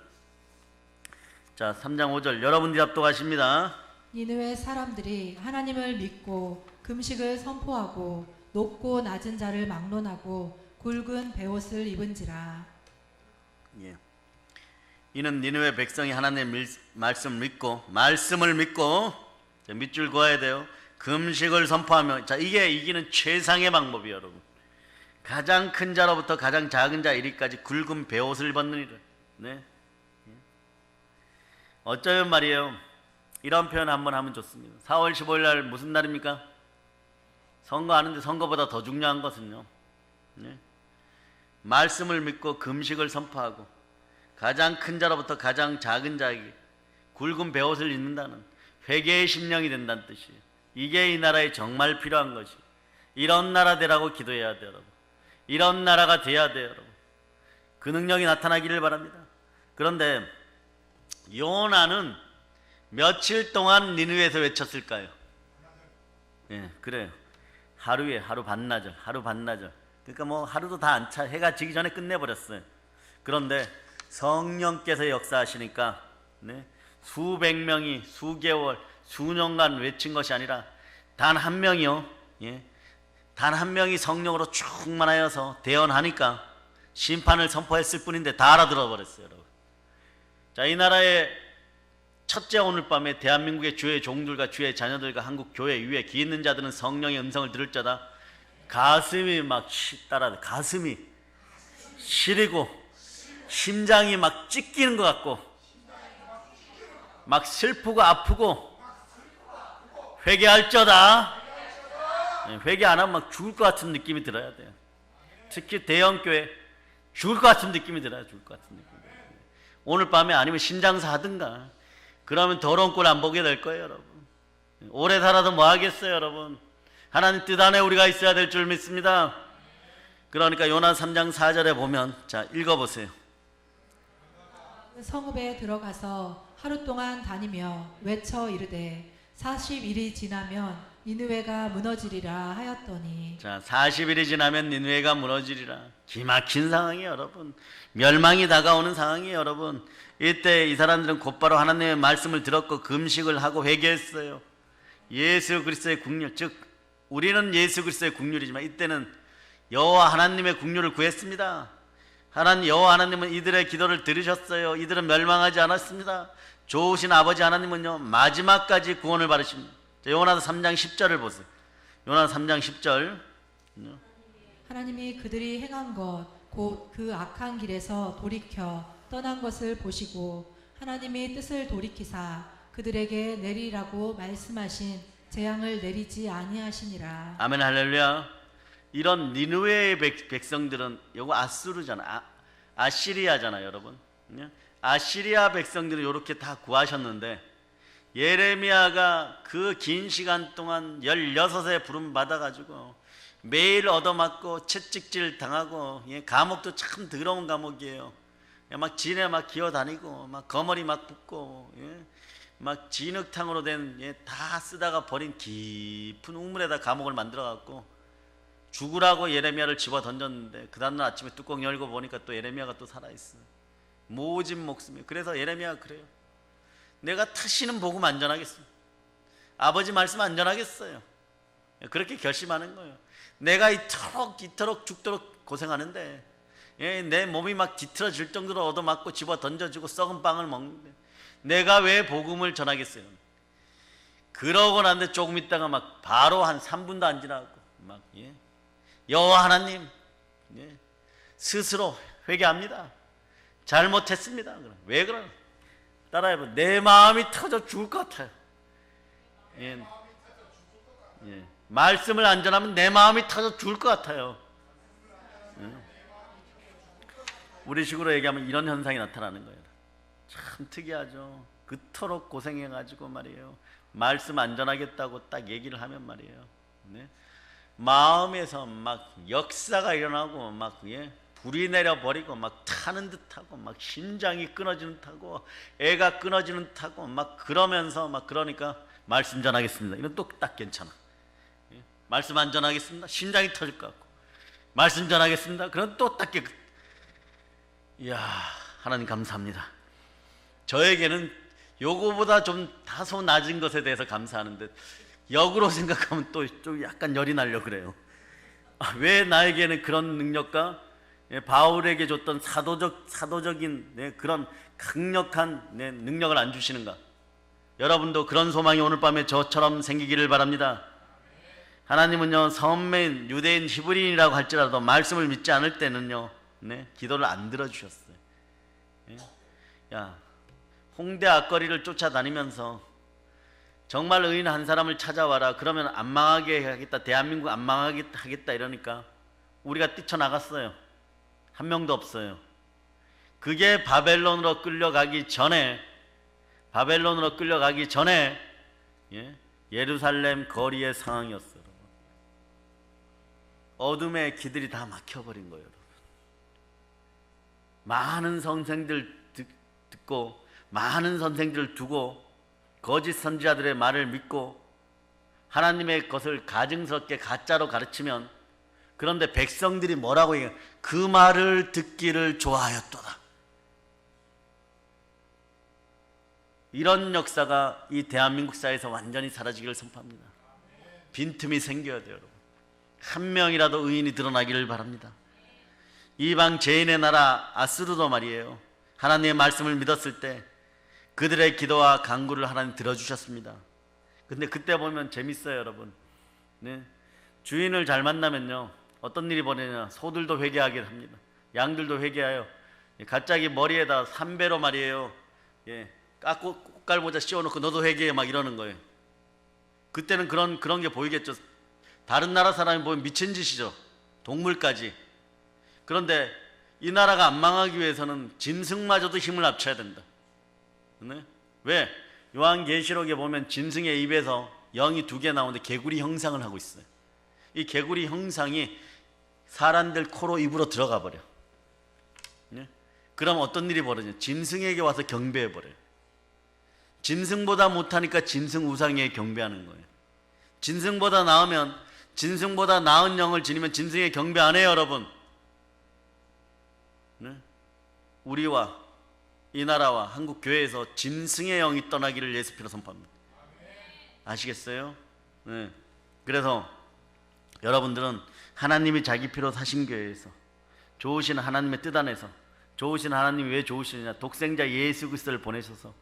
[SPEAKER 1] 자, 3장 5절 여러분들이 합독하십니다.
[SPEAKER 2] 니느웨 사람들이 하나님을 믿고 금식을 선포하고 높고 낮은 자를 막론하고 굵은 베옷을 입은지라.
[SPEAKER 1] 예. 이는 니느웨 백성이 하나님의 말씀을 믿고 밑줄 그어야 돼요. 금식을 선포하며, 자, 이게 이기는 최상의 방법이에요, 여러분. 가장 큰 자로부터 가장 작은 자 이리까지 굵은 베옷을 벗느니라. 네. 어쩌면 말이에요, 이런 표현 한번 하면 좋습니다. 4월 15일 날 무슨 날입니까? 선거하는데 선거보다 더 중요한 것은요, 네, 말씀을 믿고 금식을 선포하고 가장 큰 자로부터 가장 작은 자에게 굵은 베옷을 입는다는 회개의 심령이 된다는 뜻이에요. 이게 이 나라에 정말 필요한 것이. 이런 나라 되라고 기도해야 돼요, 여러분. 이런 나라가 돼야 돼요, 여러분. 그 능력이 나타나기를 바랍니다. 그런데 요나는 며칠 동안 니느웨에서 외쳤을까요? 예, 그래요. 하루 반나절. 그러니까 뭐 하루도 다 안 차, 해가 지기 전에 끝내버렸어요. 그런데 성령께서 역사하시니까, 네, 수백 명이 수개월, 수년간 외친 것이 아니라 단 한 명이요, 예, 단 한 명이 성령으로 충만하여서 대언하니까 심판을 선포했을 뿐인데 다 알아들어 버렸어요, 여러분. 자, 이 나라의 첫째 오늘 밤에 대한민국의 주의 종들과 주의 자녀들과 한국 교회 위에 기 있는 자들은 성령의 음성을 들을 자다. 가슴이 막 가슴이 시리고 심장이 막 찢기는 것 같고 막 슬프고 아프고 회개할저다. 회개 안 하면 막 죽을 것 같은 느낌이 들어야 돼요. 특히 대형교회 죽을 것 같은 느낌이 들어요. 죽을 것 같은 느낌. 오늘 밤에 아니면 신장사 하든가. 그러면 더러운 꼴 안 보게 될 거예요, 여러분. 오래 살아도 뭐 하겠어요, 여러분. 하나님 뜻 안에 우리가 있어야 될 줄 믿습니다. 그러니까 요나 3장 4절에 보면, 자, 읽어보세요.
[SPEAKER 2] 성읍에 들어가서 하루 동안 다니며 외쳐 이르되 40일이 지나면 니느웨가 무너지리라 하였더니.
[SPEAKER 1] 자, 40일이 지나면 니느웨가 무너지리라. 기막힌 상황이에요, 여러분. 멸망이 다가오는 상황이에요, 여러분. 이때 이 사람들은 곧바로 하나님의 말씀을 들었고 금식을 하고 회개했어요. 예수 그리스도의 국률, 즉 우리는 예수 그리스도의 국률이지만 이때는 여호와 하나님의 국률을 구했습니다. 여호와 하나님은 이들의 기도를 들으셨어요. 이들은 멸망하지 않았습니다. 좋으신 아버지 하나님은요, 마지막까지 구원을 바르십니다. 요나서 3장 10절을 보세요. 요나서 3장 10절.
[SPEAKER 2] 하나님이 그들이 행한 것 곧 그 악한 길에서 돌이켜 떠난 것을 보시고 하나님이 뜻을 돌이키사 그들에게 내리라고 말씀하신 재앙을 내리지 아니하시니라.
[SPEAKER 1] 아멘 할렐루야. 이런 니느웨의 백성들은 요거 아수르잖아. 아시리아잖아요, 여러분. 아시리아 백성들은 이렇게 다 구하셨는데 예레미야가 그 긴 시간 동안 16에 부름 받아가지고 매일 얻어맞고 채찍질 당하고, 감옥도 참 더러운 감옥이에요. 막 진에 막 기어다니고 막 거머리 막 붓고, 막 진흙탕으로 된 다 쓰다가 버린 깊은 우물에다 감옥을 만들어갖고 죽으라고 예레미야를 집어 던졌는데 그 다음날 아침에 뚜껑 열고 보니까 또 예레미야가 또 살아있어. 모진 목숨이에요. 그래서 예레미야가 그래요. 내가 다시는 복음 안 전하겠어. 아버지 말씀 안 전하겠어요. 그렇게 결심하는 거예요. 내가 이토록 죽도록 고생하는데, 내 몸이 막 뒤틀어질 정도로 얻어맞고 집어 던져주고 썩은 빵을 먹는데 내가 왜 복음을 전하겠어요? 그러고 난데 조금 있다가 막 바로 한 3분도 안 지나고 막, 여호와 하나님, 스스로 회개합니다. 잘못했습니다. 왜 그러나? 따라해봐. 내 마음이 터져 죽을 것 같아요. 말씀을 안 전하면 내 마음이 터져 죽을 것 같아요. 우리 식으로 얘기하면 이런 현상이 나타나는 거예요. 참 특이하죠. 그토록 고생해가지고 말이에요. 말씀 안 전하겠다고 딱 얘기를 하면 말이에요. 마음에서 막 역사가 일어나고 막 불이 내려버리고 막 타는 듯하고 막 심장이 끊어지는 듯하고 애가 끊어지는 듯하고 막 그러면서 막 그러니까 말씀 전하겠습니다. 이건 또 딱 괜찮아. 말씀 안 전하겠습니다. 심장이 터질 것 같고 말씀 전하겠습니다. 그럼 또 딱 깨끗. 이야, 하나님 감사합니다. 저에게는 요거보다 좀 다소 낮은 것에 대해서 감사하는데 역으로 생각하면 또 좀 약간 열이 나려 그래요. 왜 나에게는 그런 능력과 바울에게 줬던 사도적인 그런 강력한 능력을 안 주시는가? 여러분도 그런 소망이 오늘 밤에 저처럼 생기기를 바랍니다. 하나님은요, 선매인 유대인 히브리인이라고 할지라도 말씀을 믿지 않을 때는요, 기도를 안 들어주셨어요. 야, 홍대 앞거리를 쫓아다니면서 정말 의인 한 사람을 찾아와라. 그러면 안 망하게 하겠다. 대한민국 안 망하게 하겠다. 이러니까 우리가 뛰쳐나갔어요. 한 명도 없어요. 그게 바벨론으로 끌려가기 전에 예루살렘 거리의 상황이었어요. 어둠의 길들이 다 막혀버린 거예요. 많은 선생들 듣고 많은 선생들을 두고 거짓 선지자들의 말을 믿고 하나님의 것을 가증스럽게 가짜로 가르치면, 그런데 백성들이 뭐라고 얘기해요? 그 말을 듣기를 좋아하였도다. 이런 역사가 이 대한민국 사회에서 완전히 사라지기를 선포합니다. 빈틈이 생겨야 돼요, 여러분. 한 명이라도 의인이 드러나기를 바랍니다. 이방 죄인의 나라 아수르도 말이에요, 하나님의 말씀을 믿었을 때 그들의 기도와 간구를 하나님 들어주셨습니다. 근데 그때 보면 재밌어요, 여러분. 주인을 잘 만나면요, 어떤 일이 벌어지냐, 소들도 회개하게 합니다. 양들도 회개해요. 갑자기 머리에다 삼배로 말이에요, 꽃갈모자 씌워놓고 너도 회개해 막 이러는 거예요. 그때는 그런 게 보이겠죠. 다른 나라 사람이 보면 미친 짓이죠. 동물까지. 그런데 이 나라가 안 망하기 위해서는 짐승마저도 힘을 합쳐야 된다. 네? 왜? 요한계시록에 보면 짐승의 입에서 영이 2개 나오는데 개구리 형상을 하고 있어요. 이 개구리 형상이 사람들 코로 입으로 들어가 버려. 네? 그럼 어떤 일이 벌어져? 짐승에게 와서 경배해 버려요. 짐승보다 못하니까 짐승 우상에 경배하는 거예요. 짐승보다 나으면, 짐승보다 나은 영을 지니면 짐승에 경배 안 해요, 여러분. 네? 우리와 이 나라와 한국 교회에서 짐승의 영이 떠나기를 예수 피로 선포합니다. 아시겠어요? 네. 그래서 여러분들은 하나님이 자기 피로 사신 교회에서 좋으신 하나님의 뜻 안에서, 좋으신 하나님이 왜 좋으시느냐? 독생자 예수 그리스도를 보내셔서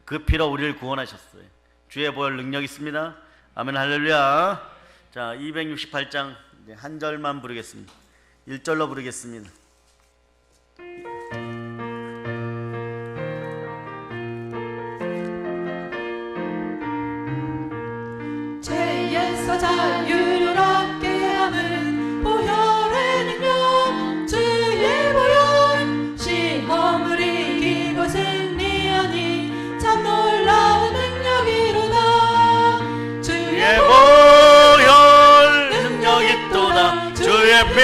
[SPEAKER 1] 그 피로 우리를 구원하셨어요. 주의 보혈 능력 있습니다. 아멘 할렐루야. 자, 268장 한 절만 부르겠습니다. 1절로 부르겠습니다.
[SPEAKER 2] 죄에서 자유를 얻게 함은 보혈의 능력, 주의 보혈, 시험을 이기고 승리하니 참 놀라운 능력이로다. 주의
[SPEAKER 1] 보혈 능력이 또다. 주의 피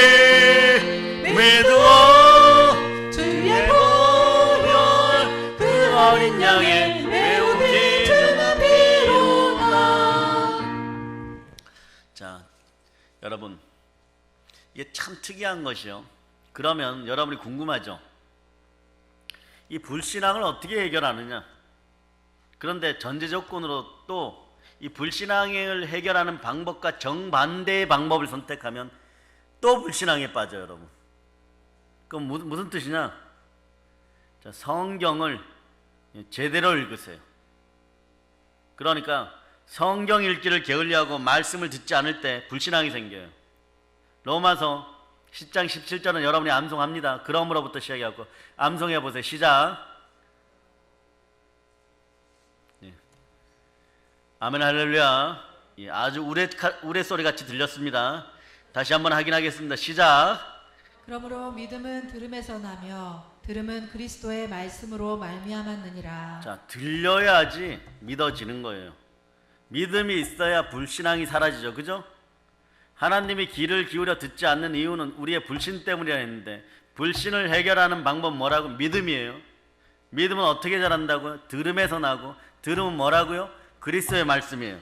[SPEAKER 1] 믿어.
[SPEAKER 2] 주의 보혈 그 어린 양의 매우 귀중한 피로다.
[SPEAKER 1] 자, 여러분, 이게 참 특이한 것이요. 그러면 여러분이 궁금하죠? 이 불신앙을 어떻게 해결하느냐? 그런데 전제 조건으로 또 이 불신앙을 해결하는 방법과 정반대의 방법을 선택하면 또 불신앙에 빠져요, 여러분. 그럼 무슨 뜻이냐? 자, 성경을 제대로 읽으세요. 그러니까 성경 읽기를 게을리하고 말씀을 듣지 않을 때 불신앙이 생겨요. 로마서 10장 17절은 여러분이 암송합니다. 그러므로부터 시작해갖고 암송해 보세요. 시작. 네. 아멘 할렐루야. 예, 아주 우레소리 같이 들렸습니다. 다시 한번 확인하겠습니다. 시작.
[SPEAKER 2] 그러므로 믿음은 들음에서 나며 들음은 그리스도의 말씀으로 말미암았느니라.
[SPEAKER 1] 자, 들려야지 믿어지는 거예요. 믿음이 있어야 불신앙이 사라지죠. 그죠? 하나님이 귀를 기울여 듣지 않는 이유는 우리의 불신 때문이라 했는데, 불신을 해결하는 방법 뭐라고? 믿음이에요. 믿음은 어떻게 자란다고요? 들음에서 나고, 들음은 뭐라고요? 그리스도의 말씀이에요.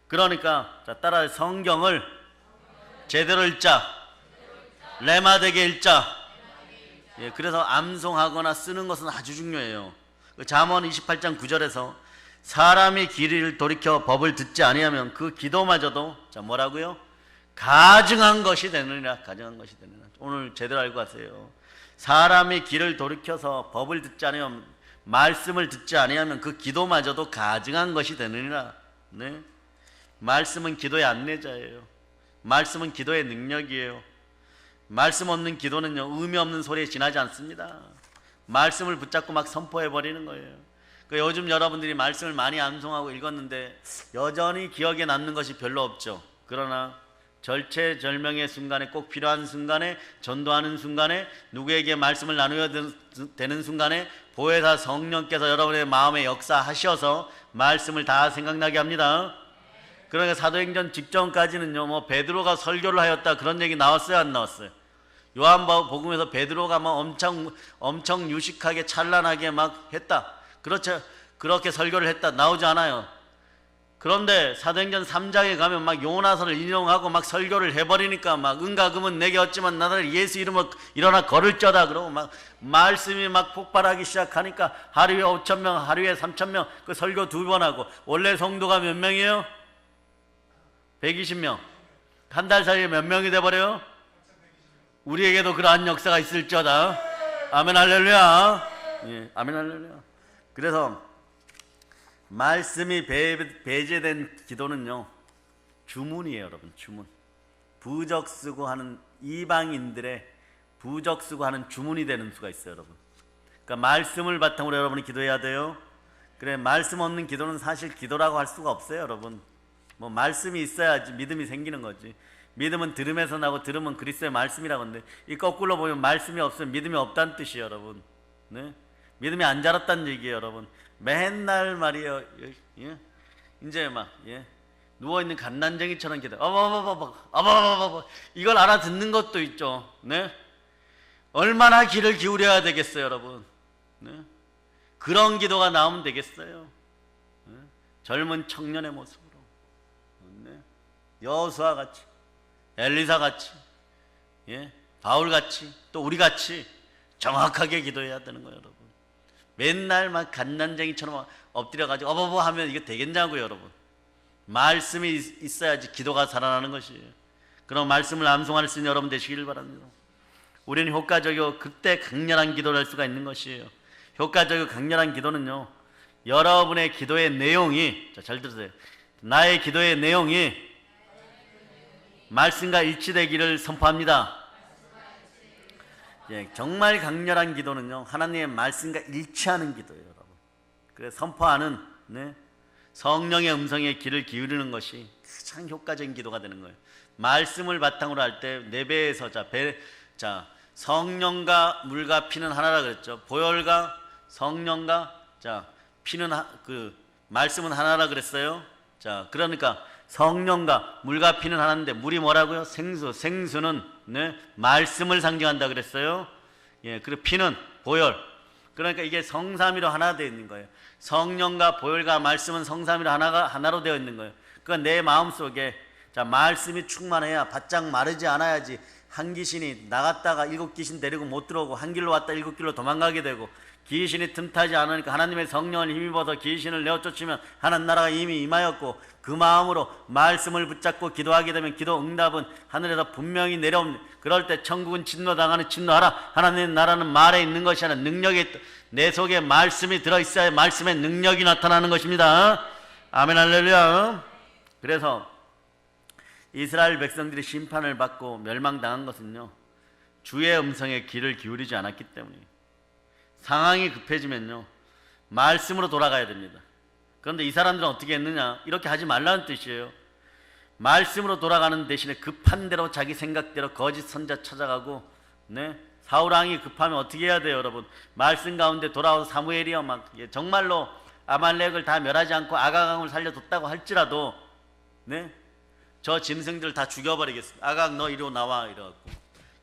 [SPEAKER 1] 그러니까 자, 따라서 성경을 제대로 읽자. 레마되게 읽자. 예, 그래서 암송하거나 쓰는 것은 아주 중요해요. 잠언 28장 9절에서 사람이 귀를 돌이켜 법을 듣지 아니하면 그 기도마저도 자 뭐라고요? 가증한 것이 되느니라. 가증한 것이 되느니라. 오늘 제대로 알고 가세요. 사람이 귀를 돌이켜서 법을 듣지 아니하면, 말씀을 듣지 아니하면 그 기도마저도 가증한 것이 되느니라. 네? 말씀은 기도의 안내자예요. 말씀은 기도의 능력이에요. 말씀 없는 기도는요, 의미 없는 소리에 지나지 않습니다. 말씀을 붙잡고 막 선포해버리는 거예요. 요즘 여러분들이 말씀을 많이 암송하고 읽었는데 여전히 기억에 남는 것이 별로 없죠. 그러나 절체절명의 순간에, 꼭 필요한 순간에, 전도하는 순간에, 누구에게 말씀을 나누어야 되는 순간에 보혜사 성령께서 여러분의 마음에 역사하셔서 말씀을 다 생각나게 합니다. 그러니까 사도행전 직전까지는요, 뭐 베드로가 설교를 하였다 그런 얘기 나왔어요, 안 나왔어요? 요한복음에서 베드로가 막 엄청 유식하게 찬란하게 막 했다. 그렇죠. 그렇게 설교를 했다. 나오지 않아요. 그런데 사도행전 3장에 가면 막 요나서를 인용하고 막 설교를 해버리니까 막 은과 금은 내게 얻지만 나를 예수 이름으로 일어나 걸을쩌다 그러고 막 말씀이 막 폭발하기 시작하니까 하루에 5,000명, 하루에 3,000명 그 설교 2번 하고, 원래 성도가 몇 명이에요? 120명. 한 달 사이에 몇 명이 돼버려요? 우리에게도 그러한 역사가 있을지어다. 아멘 할렐루야. 예, 아멘 할렐루야. 그래서 말씀이 배제된 기도는요, 주문이에요, 여러분. 주문. 부적 쓰고 하는 이방인들의 부적 쓰고 하는 주문이 되는 수가 있어요, 여러분. 그러니까 말씀을 바탕으로 여러분이 기도해야 돼요. 그래, 말씀 없는 기도는 사실 기도라고 할 수가 없어요, 여러분. 뭐 말씀이 있어야지 믿음이 생기는 거지. 믿음은 들음에서 나고 들음은 그리스도의 말씀이라고 하는데 이 거꾸로 보면 말씀이 없으면 믿음이 없다는 뜻이에요, 여러분. 네? 믿음이 안 자랐다는 얘기예요, 여러분. 맨날 말이에요. 예? 이제 막 누워있는 갓난쟁이처럼 기도. 이걸 알아듣는 것도 있죠. 네? 얼마나 귀를 기울여야 되겠어요, 여러분. 네? 그런 기도가 나오면 되겠어요. 네? 젊은 청년의 모습으로. 네? 여호수아 같이, 엘리사 같이, 바울 같이, 또 우리 같이 정확하게 기도해야 되는 거예요, 여러분. 맨날 막 갓난쟁이처럼 엎드려가지고 하면 이게 되겠냐고요, 여러분. 말씀이 있어야지 기도가 살아나는 것이에요. 그럼 말씀을 암송할 수 있는 여러분 되시길 바랍니다. 우리는 효과적이고 그때 강렬한 기도를 할 수가 있는 것이에요. 효과적이고 강렬한 기도는요, 여러분의 기도의 내용이, 잘 들으세요. 나의 기도의 내용이 말씀과 일치되기를 선포합니다. 정말 강렬한 기도는요, 하나님의 말씀과 일치하는 기도예요, 여러분. 그래서 선포하는 성령의 음성에 귀를 기울이는 것이 가장 효과적인 기도가 되는 거예요. 말씀을 바탕으로 할 때 네 배에서 성령과 물과 피는 하나라 그랬죠. 보혈과 성령과 피는 말씀은 하나라 그랬어요. 그러니까 성령과 물과 피는 하나인데 물이 뭐라고요? 생수는 말씀을 상징한다 그랬어요. 그리고 피는 보혈. 그러니까 이게 성삼위로 하나 되어 있는 거예요. 성령과 보혈과 말씀은 성삼위로 하나로 되어 있는 거예요. 그러니까 내 마음속에 말씀이 충만해야 바짝 마르지 않아야지 한 귀신이 나갔다가 7귀신 데리고 못 들어오고 한 길로 왔다 7길로 도망가게 되고 귀신이 틈타지 않으니까 하나님의 성령을 힘입어서 귀신을 내어쫓으면 하나님 나라가 이미 임하였고 그 마음으로 말씀을 붙잡고 기도하게 되면 기도 응답은 하늘에서 분명히 내려옵니다. 그럴 때 천국은 진노당하는 진노하라. 하나님의 나라는 말에 있는 것이 아니라 능력에 있다. 내 속에 말씀이 들어있어야 말씀의 능력이 나타나는 것입니다. 아멘 할렐루야. 그래서 이스라엘 백성들이 심판을 받고 멸망당한 것은요, 주의 음성에 귀를 기울이지 않았기 때문이에요. 상황이 급해지면요, 말씀으로 돌아가야 됩니다. 그런데 이 사람들은 어떻게 했느냐? 이렇게 하지 말라는 뜻이에요. 말씀으로 돌아가는 대신에 급한 대로 자기 생각대로 거짓 선자 찾아가고, 사울왕이 급하면 어떻게 해야 돼요, 여러분? 말씀 가운데 돌아와서 사무엘이요, 정말로 아말렉을 다 멸하지 않고 아가강을 살려뒀다고 할지라도, 저 짐승들 다 죽여버리겠습니다. 아각 너 이리로 나와 이래갖고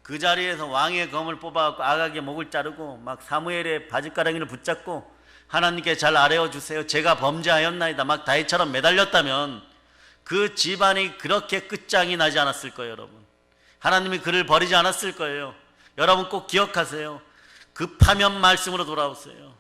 [SPEAKER 1] 그 자리에서 왕의 검을 뽑아갖고 아각의 목을 자르고 막 사무엘의 바짓가랑이를 붙잡고 하나님께 잘 아뢰어 주세요. 제가 범죄하였나이다. 막 다윗처럼 매달렸다면 그 집안이 그렇게 끝장이 나지 않았을 거예요, 여러분. 하나님이 그를 버리지 않았을 거예요. 여러분 꼭 기억하세요. 급하면 말씀으로 돌아오세요.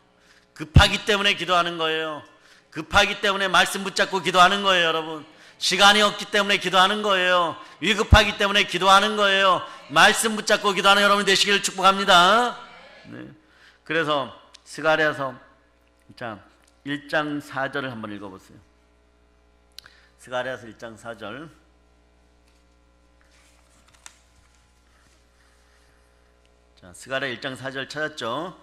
[SPEAKER 1] 급하기 때문에 기도하는 거예요. 급하기 때문에 말씀 붙잡고 기도하는 거예요, 여러분. 시간이 없기 때문에 기도하는 거예요. 위급하기 때문에 기도하는 거예요. 말씀 붙잡고 기도하는 여러분 되시기를 축복합니다. 그래서 스가랴서 1장 4절을 한번 읽어보세요. 스가랴서 1장 4절. 스가랴 1장 4절 찾았죠?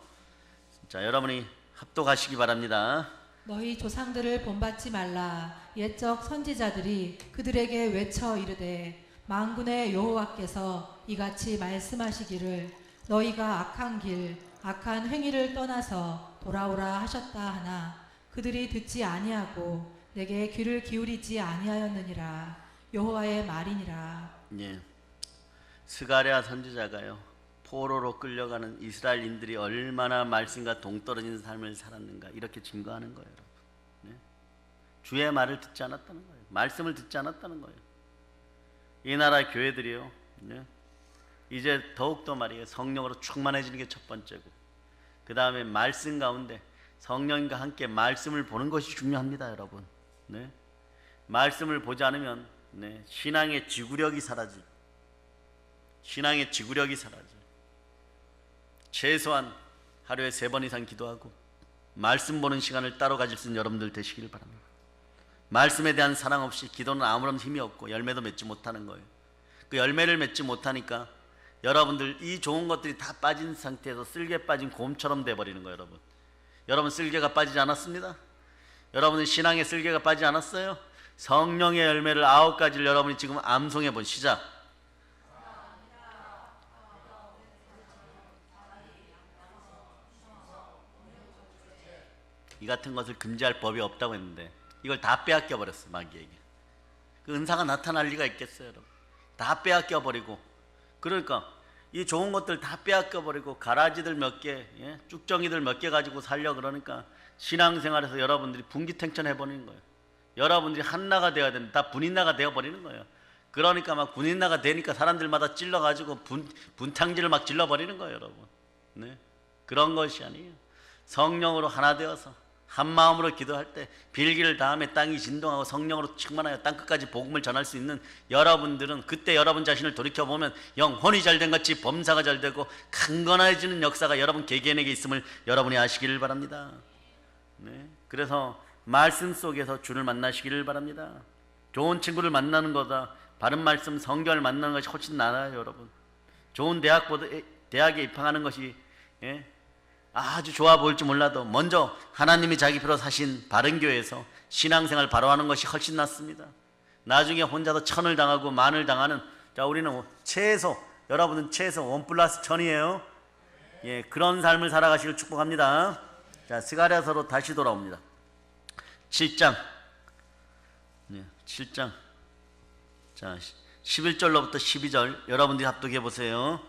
[SPEAKER 1] 여러분이 합독하시기 바랍니다.
[SPEAKER 2] 너희 조상들을 본받지 말라. 옛적 선지자들이 그들에게 외쳐 이르되 만군의 여호와께서 이같이 말씀하시기를 너희가 악한 길 악한 행위를 떠나서 돌아오라 하셨다 하나 그들이 듣지 아니하고 내게 귀를 기울이지 아니하였느니라. 여호와의 말이니라.
[SPEAKER 1] 스가랴 선지자가요, 포로로 끌려가는 이스라엘인들이 얼마나 말씀과 동떨어진 삶을 살았는가 이렇게 증거하는 거예요, 여러분. 주의 말을 듣지 않았다는 거예요. 말씀을 듣지 않았다는 거예요. 이 나라 교회들이요, 이제 더욱더 말이에요, 성령으로 충만해지는 게 첫 번째고, 그 다음에 말씀 가운데 성령과 함께 말씀을 보는 것이 중요합니다, 여러분. 말씀을 보지 않으면 신앙의 지구력이 사라지. 신앙의 지구력이 사라져. 최소한 하루에 3번 이상 기도하고 말씀 보는 시간을 따로 가질 수 있는 여러분들 되시길 바랍니다. 말씀에 대한 사랑 없이 기도는 아무런 힘이 없고 열매도 맺지 못하는 거예요. 그 열매를 맺지 못하니까 여러분들 이 좋은 것들이 다 빠진 상태에서 쓸개 빠진 곰처럼 돼버리는 거예요, 여러분. 여러분 쓸개가 빠지지 않았습니다. 여러분은 신앙의 쓸개가 빠지지 않았어요. 성령의 열매를 9가지를 여러분이 지금 암송해 본 시작. 이 같은 것을 금지할 법이 없다고 했는데 이걸 다 빼앗겨 버렸어, 마귀에게. 그 은사가 나타날 리가 있겠어요, 여러분? 다 빼앗겨 버리고, 그러니까 이 좋은 것들 다 빼앗겨 버리고 가라지들 몇 개, 쭉정이들 몇 개 가지고 살려 그러니까 신앙생활에서 여러분들이 분기탱천해 버리는 거예요. 여러분들이 한나가 되어야 되는데 다 분인나가 되어 버리는 거예요. 그러니까 막 분인나가 되니까 사람들마다 찔러 가지고 분탕질을 막 질러 버리는 거예요, 여러분. 네, 그런 것이 아니에요. 성령으로 하나 되어서 한 마음으로 기도할 때 빌기를 다음에 땅이 진동하고 성령으로 충만하여 땅끝까지 복음을 전할 수 있는 여러분들은 그때 여러분 자신을 돌이켜보면 영혼이 잘된 같이 범사가 잘되고 강건해지는 역사가 여러분 개개인에게 있음을 여러분이 아시기를 바랍니다. 네, 그래서 말씀 속에서 주를 만나시기를 바랍니다. 좋은 친구를 만나는 거다, 바른 말씀 성경을 만나는 것이 훨씬 나아요, 여러분. 좋은 대학에 입학하는 것이 아주 좋아 보일지 몰라도 먼저 하나님이 자기 피로 사신 바른 교회에서 신앙생활 바로 하는 것이 훨씬 낫습니다. 나중에 혼자서 천을 당하고 만을 당하는, 자, 우리는 최소, 여러분은 최소 1+1000이에요. 예, 그런 삶을 살아가시길 축복합니다. 자, 스가랴서로 다시 돌아옵니다. 7장. 7장. 자, 11절로부터 12절 여러분들이 합독해 보세요.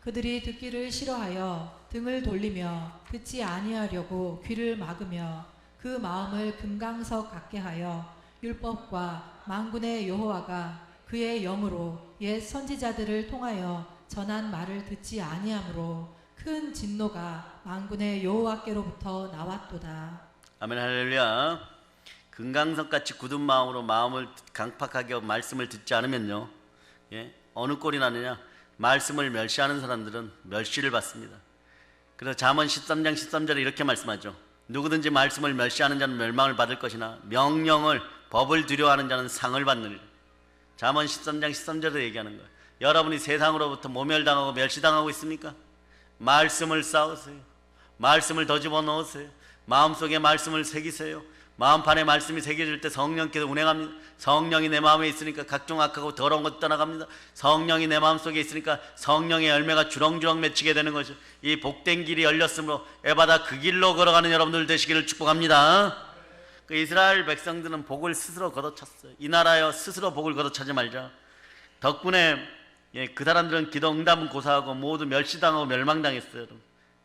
[SPEAKER 2] 그들이 듣기를 싫어하여 등을 돌리며 듣지 아니하려고 귀를 막으며 그 마음을 금강석 같게 하여 율법과 만군의 여호와가 그의 영으로 옛 선지자들을 통하여 전한 말을 듣지 아니하므로 큰 진노가 만군의 여호와께로부터 나왔도다.
[SPEAKER 1] 아멘, 할렐루야. 금강석같이 굳은 마음으로 마음을 강팍하게 하고 말씀을 듣지 않으면요, 어느 꼴이 나느냐, 말씀을 멸시하는 사람들은 멸시를 받습니다. 그래서 잠언 13장 13절에 이렇게 말씀하죠. 누구든지 말씀을 멸시하는 자는 멸망을 받을 것이나 명령을, 법을 두려워하는 자는 상을 받느니라. 잠언 13장 13절에 얘기하는 거예요. 여러분이 세상으로부터 모멸당하고 멸시당하고 있습니까? 말씀을 쌓으세요. 말씀을 더 집어넣으세요. 마음속에 말씀을 새기세요. 마음판에 말씀이 새겨질 때 성령께서 운행합니다. 성령이 내 마음에 있으니까 각종 악하고 더러운 것 떠나갑니다. 성령이 내 마음속에 있으니까 성령의 열매가 주렁주렁 맺히게 되는 거죠. 이 복된 길이 열렸으므로 에바다 그 길로 걸어가는 여러분들 되시기를 축복합니다. 그 이스라엘 백성들은 복을 스스로 걷어찼어요. 이 나라여 스스로 복을 걷어차지 말자. 덕분에 그 사람들은 기도 응답은 고사하고 모두 멸시당하고 멸망당했어요.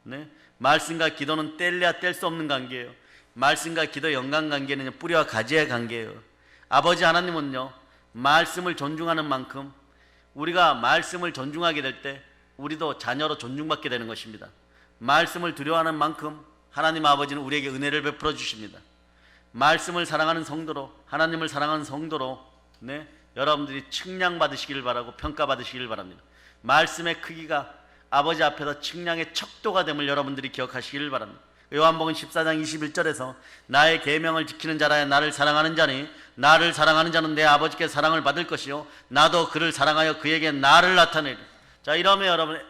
[SPEAKER 1] 네? 말씀과 기도는 뗄래야 뗄 수 없는 관계예요. 말씀과 기도의 연관관계는 뿌리와 가지의 관계예요. 아버지 하나님은요, 말씀을 존중하는 만큼 우리가 말씀을 존중하게 될 때 우리도 자녀로 존중받게 되는 것입니다. 말씀을 두려워하는 만큼 하나님 아버지는 우리에게 은혜를 베풀어 주십니다. 말씀을 사랑하는 성도로, 하나님을 사랑하는 성도로 여러분들이 측량받으시기를 바라고 평가받으시기를 바랍니다. 말씀의 크기가 아버지 앞에서 측량의 척도가 됨을 여러분들이 기억하시기를 바랍니다. 요한복음 14장 21절에서 나의 계명을 지키는 자라야 나를 사랑하는 자니 나를 사랑하는 자는 내 아버지께 사랑을 받을 것이요 나도 그를 사랑하여 그에게 나를 나타내리. 자, 이러면 여러분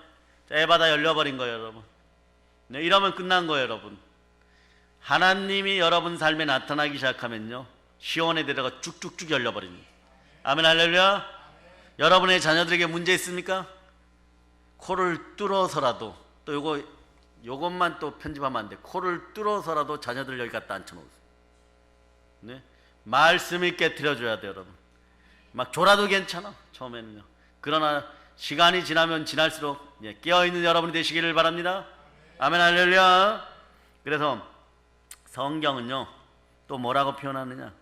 [SPEAKER 1] 에바다 열려버린 거예요, 여러분. 이러면 끝난 거예요, 여러분. 하나님이 여러분 삶에 나타나기 시작하면요, 시온의 대로가 쭉쭉쭉 열려버립니다. 아멘, 할렐루야. 여러분의 자녀들에게 문제 있습니까? 코를 뚫어서라도, 또 요것만 또 편집하면 안 돼. 코를 뚫어서라도 자녀들 여기 갖다 앉혀놓으세요. 네? 말씀이 깨트려줘야 돼요, 여러분. 막 졸아도 괜찮아, 처음에는요. 그러나 시간이 지나면 지날수록 깨어있는 여러분이 되시기를 바랍니다. 아멘, 할렐루야. 그래서 성경은요, 또 뭐라고 표현하느냐.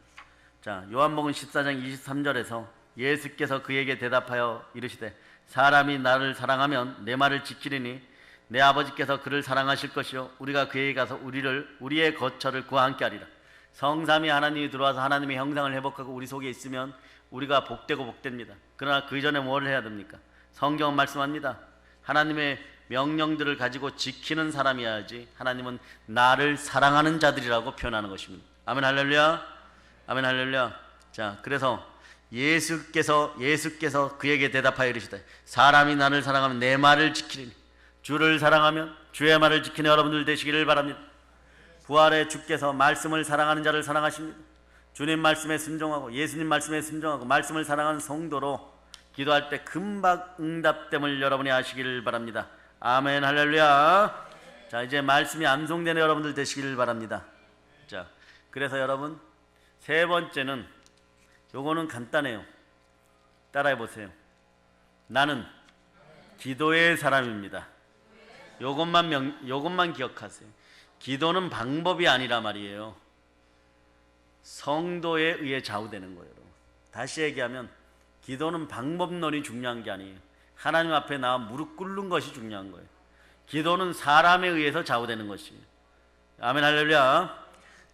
[SPEAKER 1] 자, 요한복음 14장 23절에서 예수께서 그에게 대답하여 이르시되 사람이 나를 사랑하면 내 말을 지키리니 내 아버지께서 그를 사랑하실 것이요 우리가 그에게 가서 우리의 거처를 그와 함께 하리라. 성삼위 하나님이 들어와서 하나님의 형상을 회복하고 우리 속에 있으면 우리가 복되고 복됩니다. 그러나 그 전에 뭘 해야 됩니까? 성경은 말씀합니다. 하나님의 명령들을 가지고 지키는 사람이어야지 하나님은 나를 사랑하는 자들이라고 표현하는 것입니다. 아멘, 할렐루야. 아멘, 할렐루야. 자, 그래서 예수께서 그에게 대답하여 이르시되 사람이 나를 사랑하면 내 말을 지키리니 주를 사랑하면 주의 말을 지키는 여러분들 되시기를 바랍니다. 부활의 주께서 말씀을 사랑하는 자를 사랑하십니다. 주님 말씀에 순종하고 예수님 말씀에 순종하고 말씀을 사랑하는 성도로 기도할 때 금방 응답됨을 여러분이 아시기를 바랍니다. 아멘, 할렐루야. 자, 이제 말씀이 암송되는 여러분들 되시기를 바랍니다. 자, 그래서 여러분 세 번째는 요거는 간단해요. 따라해 보세요. 나는 기도의 사람입니다. 요것만 기억하세요. 기도는 방법이 아니라 말이에요. 성도에 의해 좌우되는 거예요. 여러분. 다시 얘기하면 기도는 방법론이 중요한 게 아니에요. 하나님 앞에 나와 무릎 꿇는 것이 중요한 거예요. 기도는 사람에 의해서 좌우되는 것이에요. 아멘 할렐루야.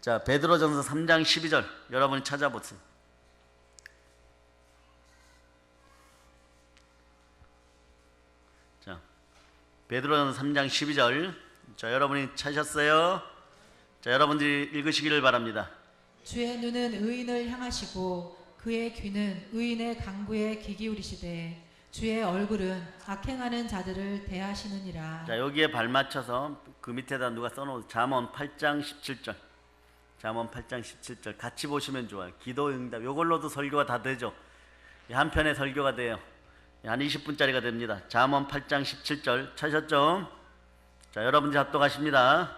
[SPEAKER 1] 자, 베드로전서 3장 12절 여러분이 찾아보세요. 자, 베드로전서 3장 12절. 자, 여러분이 찾으셨어요? 자, 여러분들이 읽으시기를 바랍니다.
[SPEAKER 2] 주의 눈은 의인을 향하시고 그의 귀는 의인의 강구에 귀 기울이시되 주의 얼굴은 악행하는 자들을 대하시느니라.
[SPEAKER 1] 자, 여기에 발맞춰서 그 밑에다 누가 써놓은 잠언 8장 17절. 잠언 8장 17절 같이 보시면 좋아요. 기도 응답. 이걸로도 설교가 다 되죠. 한 편의 설교가 돼요. 한 20분짜리가 됩니다. 잠언 8장 17절 찾으셨죠? 자, 여러분들 합독하십니다.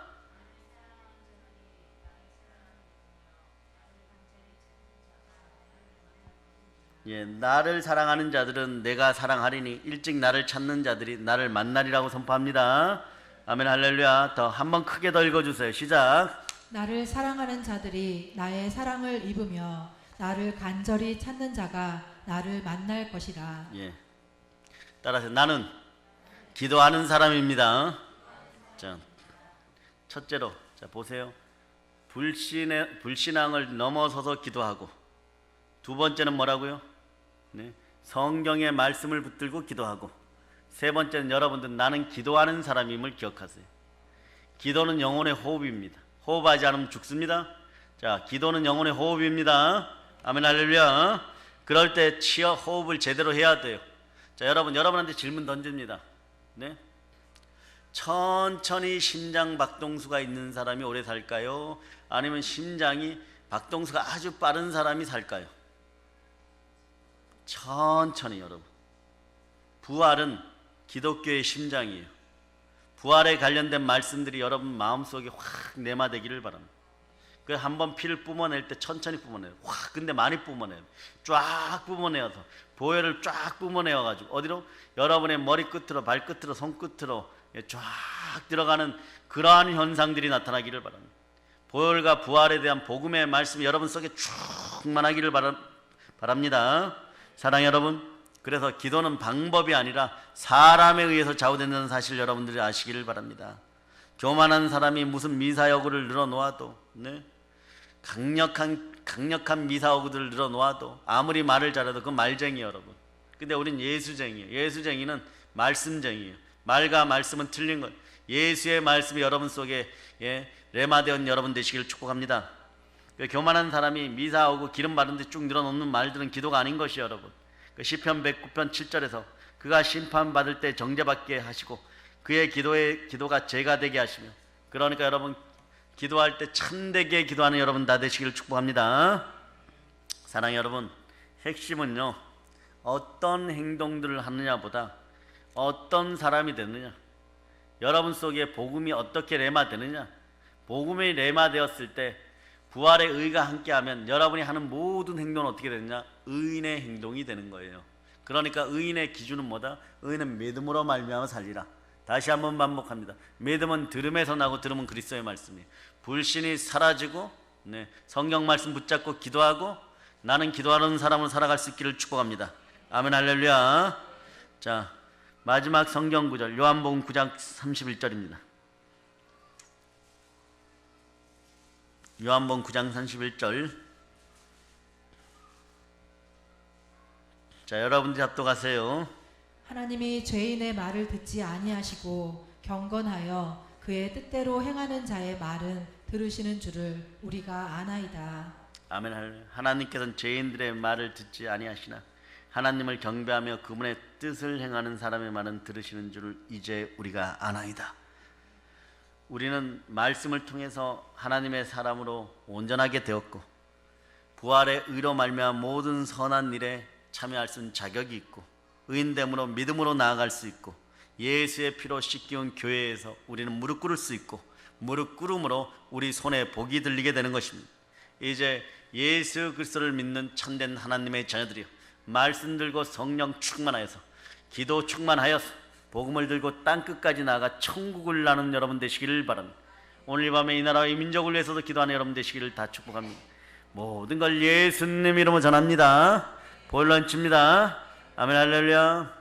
[SPEAKER 1] 예, 나를 사랑하는 자들은 내가 사랑하리니 일찍 나를 찾는 자들이 나를 만나리라고 선포합니다. 아멘 할렐루야. 더 한번 크게 더 읽어주세요. 시작.
[SPEAKER 2] 나를 사랑하는 자들이 나의 사랑을 입으며 나를 간절히 찾는 자가 나를 만날 것이라.
[SPEAKER 1] 예, 따라서 나는 기도하는 사람입니다. 자, 첫째로 자 보세요. 불신앙을 넘어서서 기도하고, 두 번째는 뭐라고요? 네, 성경의 말씀을 붙들고 기도하고, 세 번째는 여러분들 나는 기도하는 사람임을 기억하세요. 기도는 영혼의 호흡입니다. 호흡하지 않으면 죽습니다. 자, 기도는 영혼의 호흡입니다. 아멘 할렐루야. 그럴 때 치어 호흡을 제대로 해야 돼요. 자, 여러분한테 질문 던집니다. 네? 천천히 심장 박동수가 있는 사람이 오래 살까요? 아니면 심장이 박동수가 아주 빠른 사람이 살까요? 천천히 여러분. 부활은 기독교의 심장이에요. 부활에 관련된 말씀들이 여러분 마음속에 확 내마되기를 바랍니다. 그 한번 피를 뿜어낼 때 천천히 뿜어내요. 확 근데 많이 뿜어내요. 쫙 뿜어내어서 보혈을 쫙 뿜어내어 가지고 어디로? 여러분의 머리끝으로 발끝으로 손끝으로 쫙 들어가는 그러한 현상들이 나타나기를 바랍니다. 보혈과 부활에 대한 복음의 말씀이 여러분 속에 충만하기를 바랍니다. 사랑 여러분, 그래서 기도는 방법이 아니라 사람에 의해서 좌우된다는 사실 여러분들이 아시기를 바랍니다. 교만한 사람이 무슨 미사여구를 늘어놓아도, 네? 강력한 미사여구들을 늘어놓아도 아무리 말을 잘해도 그 말쟁이 여러분. 근데 우린 예수쟁이에요. 예수쟁이는 말씀쟁이에요. 말과 말씀은 틀린 것. 예수의 말씀이 여러분 속에 레마되온 여러분 되시기를 축복합니다. 교만한 사람이 미사하고 기름 바른 데 쭉 늘어놓는 말들은 기도가 아닌 것이 여러분. 시편 109편 7절에서 그가 심판받을 때 정죄받게 하시고 그의 기도가 죄가 되게 하시며, 그러니까 여러분 기도할 때 참되게 기도하는 여러분 다 되시기를 축복합니다. 사랑 여러분, 핵심은요 어떤 행동들을 하느냐보다 어떤 사람이 되느냐, 여러분 속에 복음이 어떻게 레마되느냐. 복음이 레마되었을 때 부활의 의가 함께하면 여러분이 하는 모든 행동은 어떻게 되느냐? 의인의 행동이 되는 거예요. 그러니까 의인의 기준은 뭐다? 의인은 믿음으로 말미암아 살리라. 다시 한번 반복합니다. 믿음은 들음에서 나고 들음은 그리스도의 말씀이에요. 불신이 사라지고, 네, 성경 말씀 붙잡고 기도하고 나는 기도하는 사람으로 살아갈 수 있기를 축복합니다. 아멘 할렐루야. 자, 마지막 성경 구절 요한복음 9장 31절입니다. 요한복음 9장 31절. 자, 여러분들이 합독하세요.
[SPEAKER 2] 하나님이 죄인의 말을 듣지 아니하시고 경건하여 그의 뜻대로 행하는 자의 말은 들으시는 줄을 우리가 아나이다.
[SPEAKER 1] 아멘 할렐루야. 하나님께서는 죄인들의 말을 듣지 아니하시나 하나님을 경배하며 그분의 뜻을 행하는 사람의 말은 들으시는 줄을 이제 우리가 아나이다. 우리는 말씀을 통해서 하나님의 사람으로 온전하게 되었고 부활의 의로 말미암아 모든 선한 일에 참여할 수 있는 자격이 있고 의인됨으로 믿음으로 나아갈 수 있고 예수의 피로 씻기운 교회에서 우리는 무릎 꿇을 수 있고 무릎 꿇음으로 우리 손에 복이 들리게 되는 것입니다. 이제 예수 그리스도를 믿는 참된 하나님의 자녀들이요, 말씀 들고 성령 충만하여서 기도 충만하여서 복음을 들고 땅끝까지 나아가 천국을 나는 여러분 되시기를 바랍니다. 오늘 이 밤에 이 나라와 이 민족을 위해서도 기도하는 여러분 되시기를 다 축복합니다. 모든 걸 예수님 이름으로 전합니다. 볼런칩니다. 아멘 할렐루야.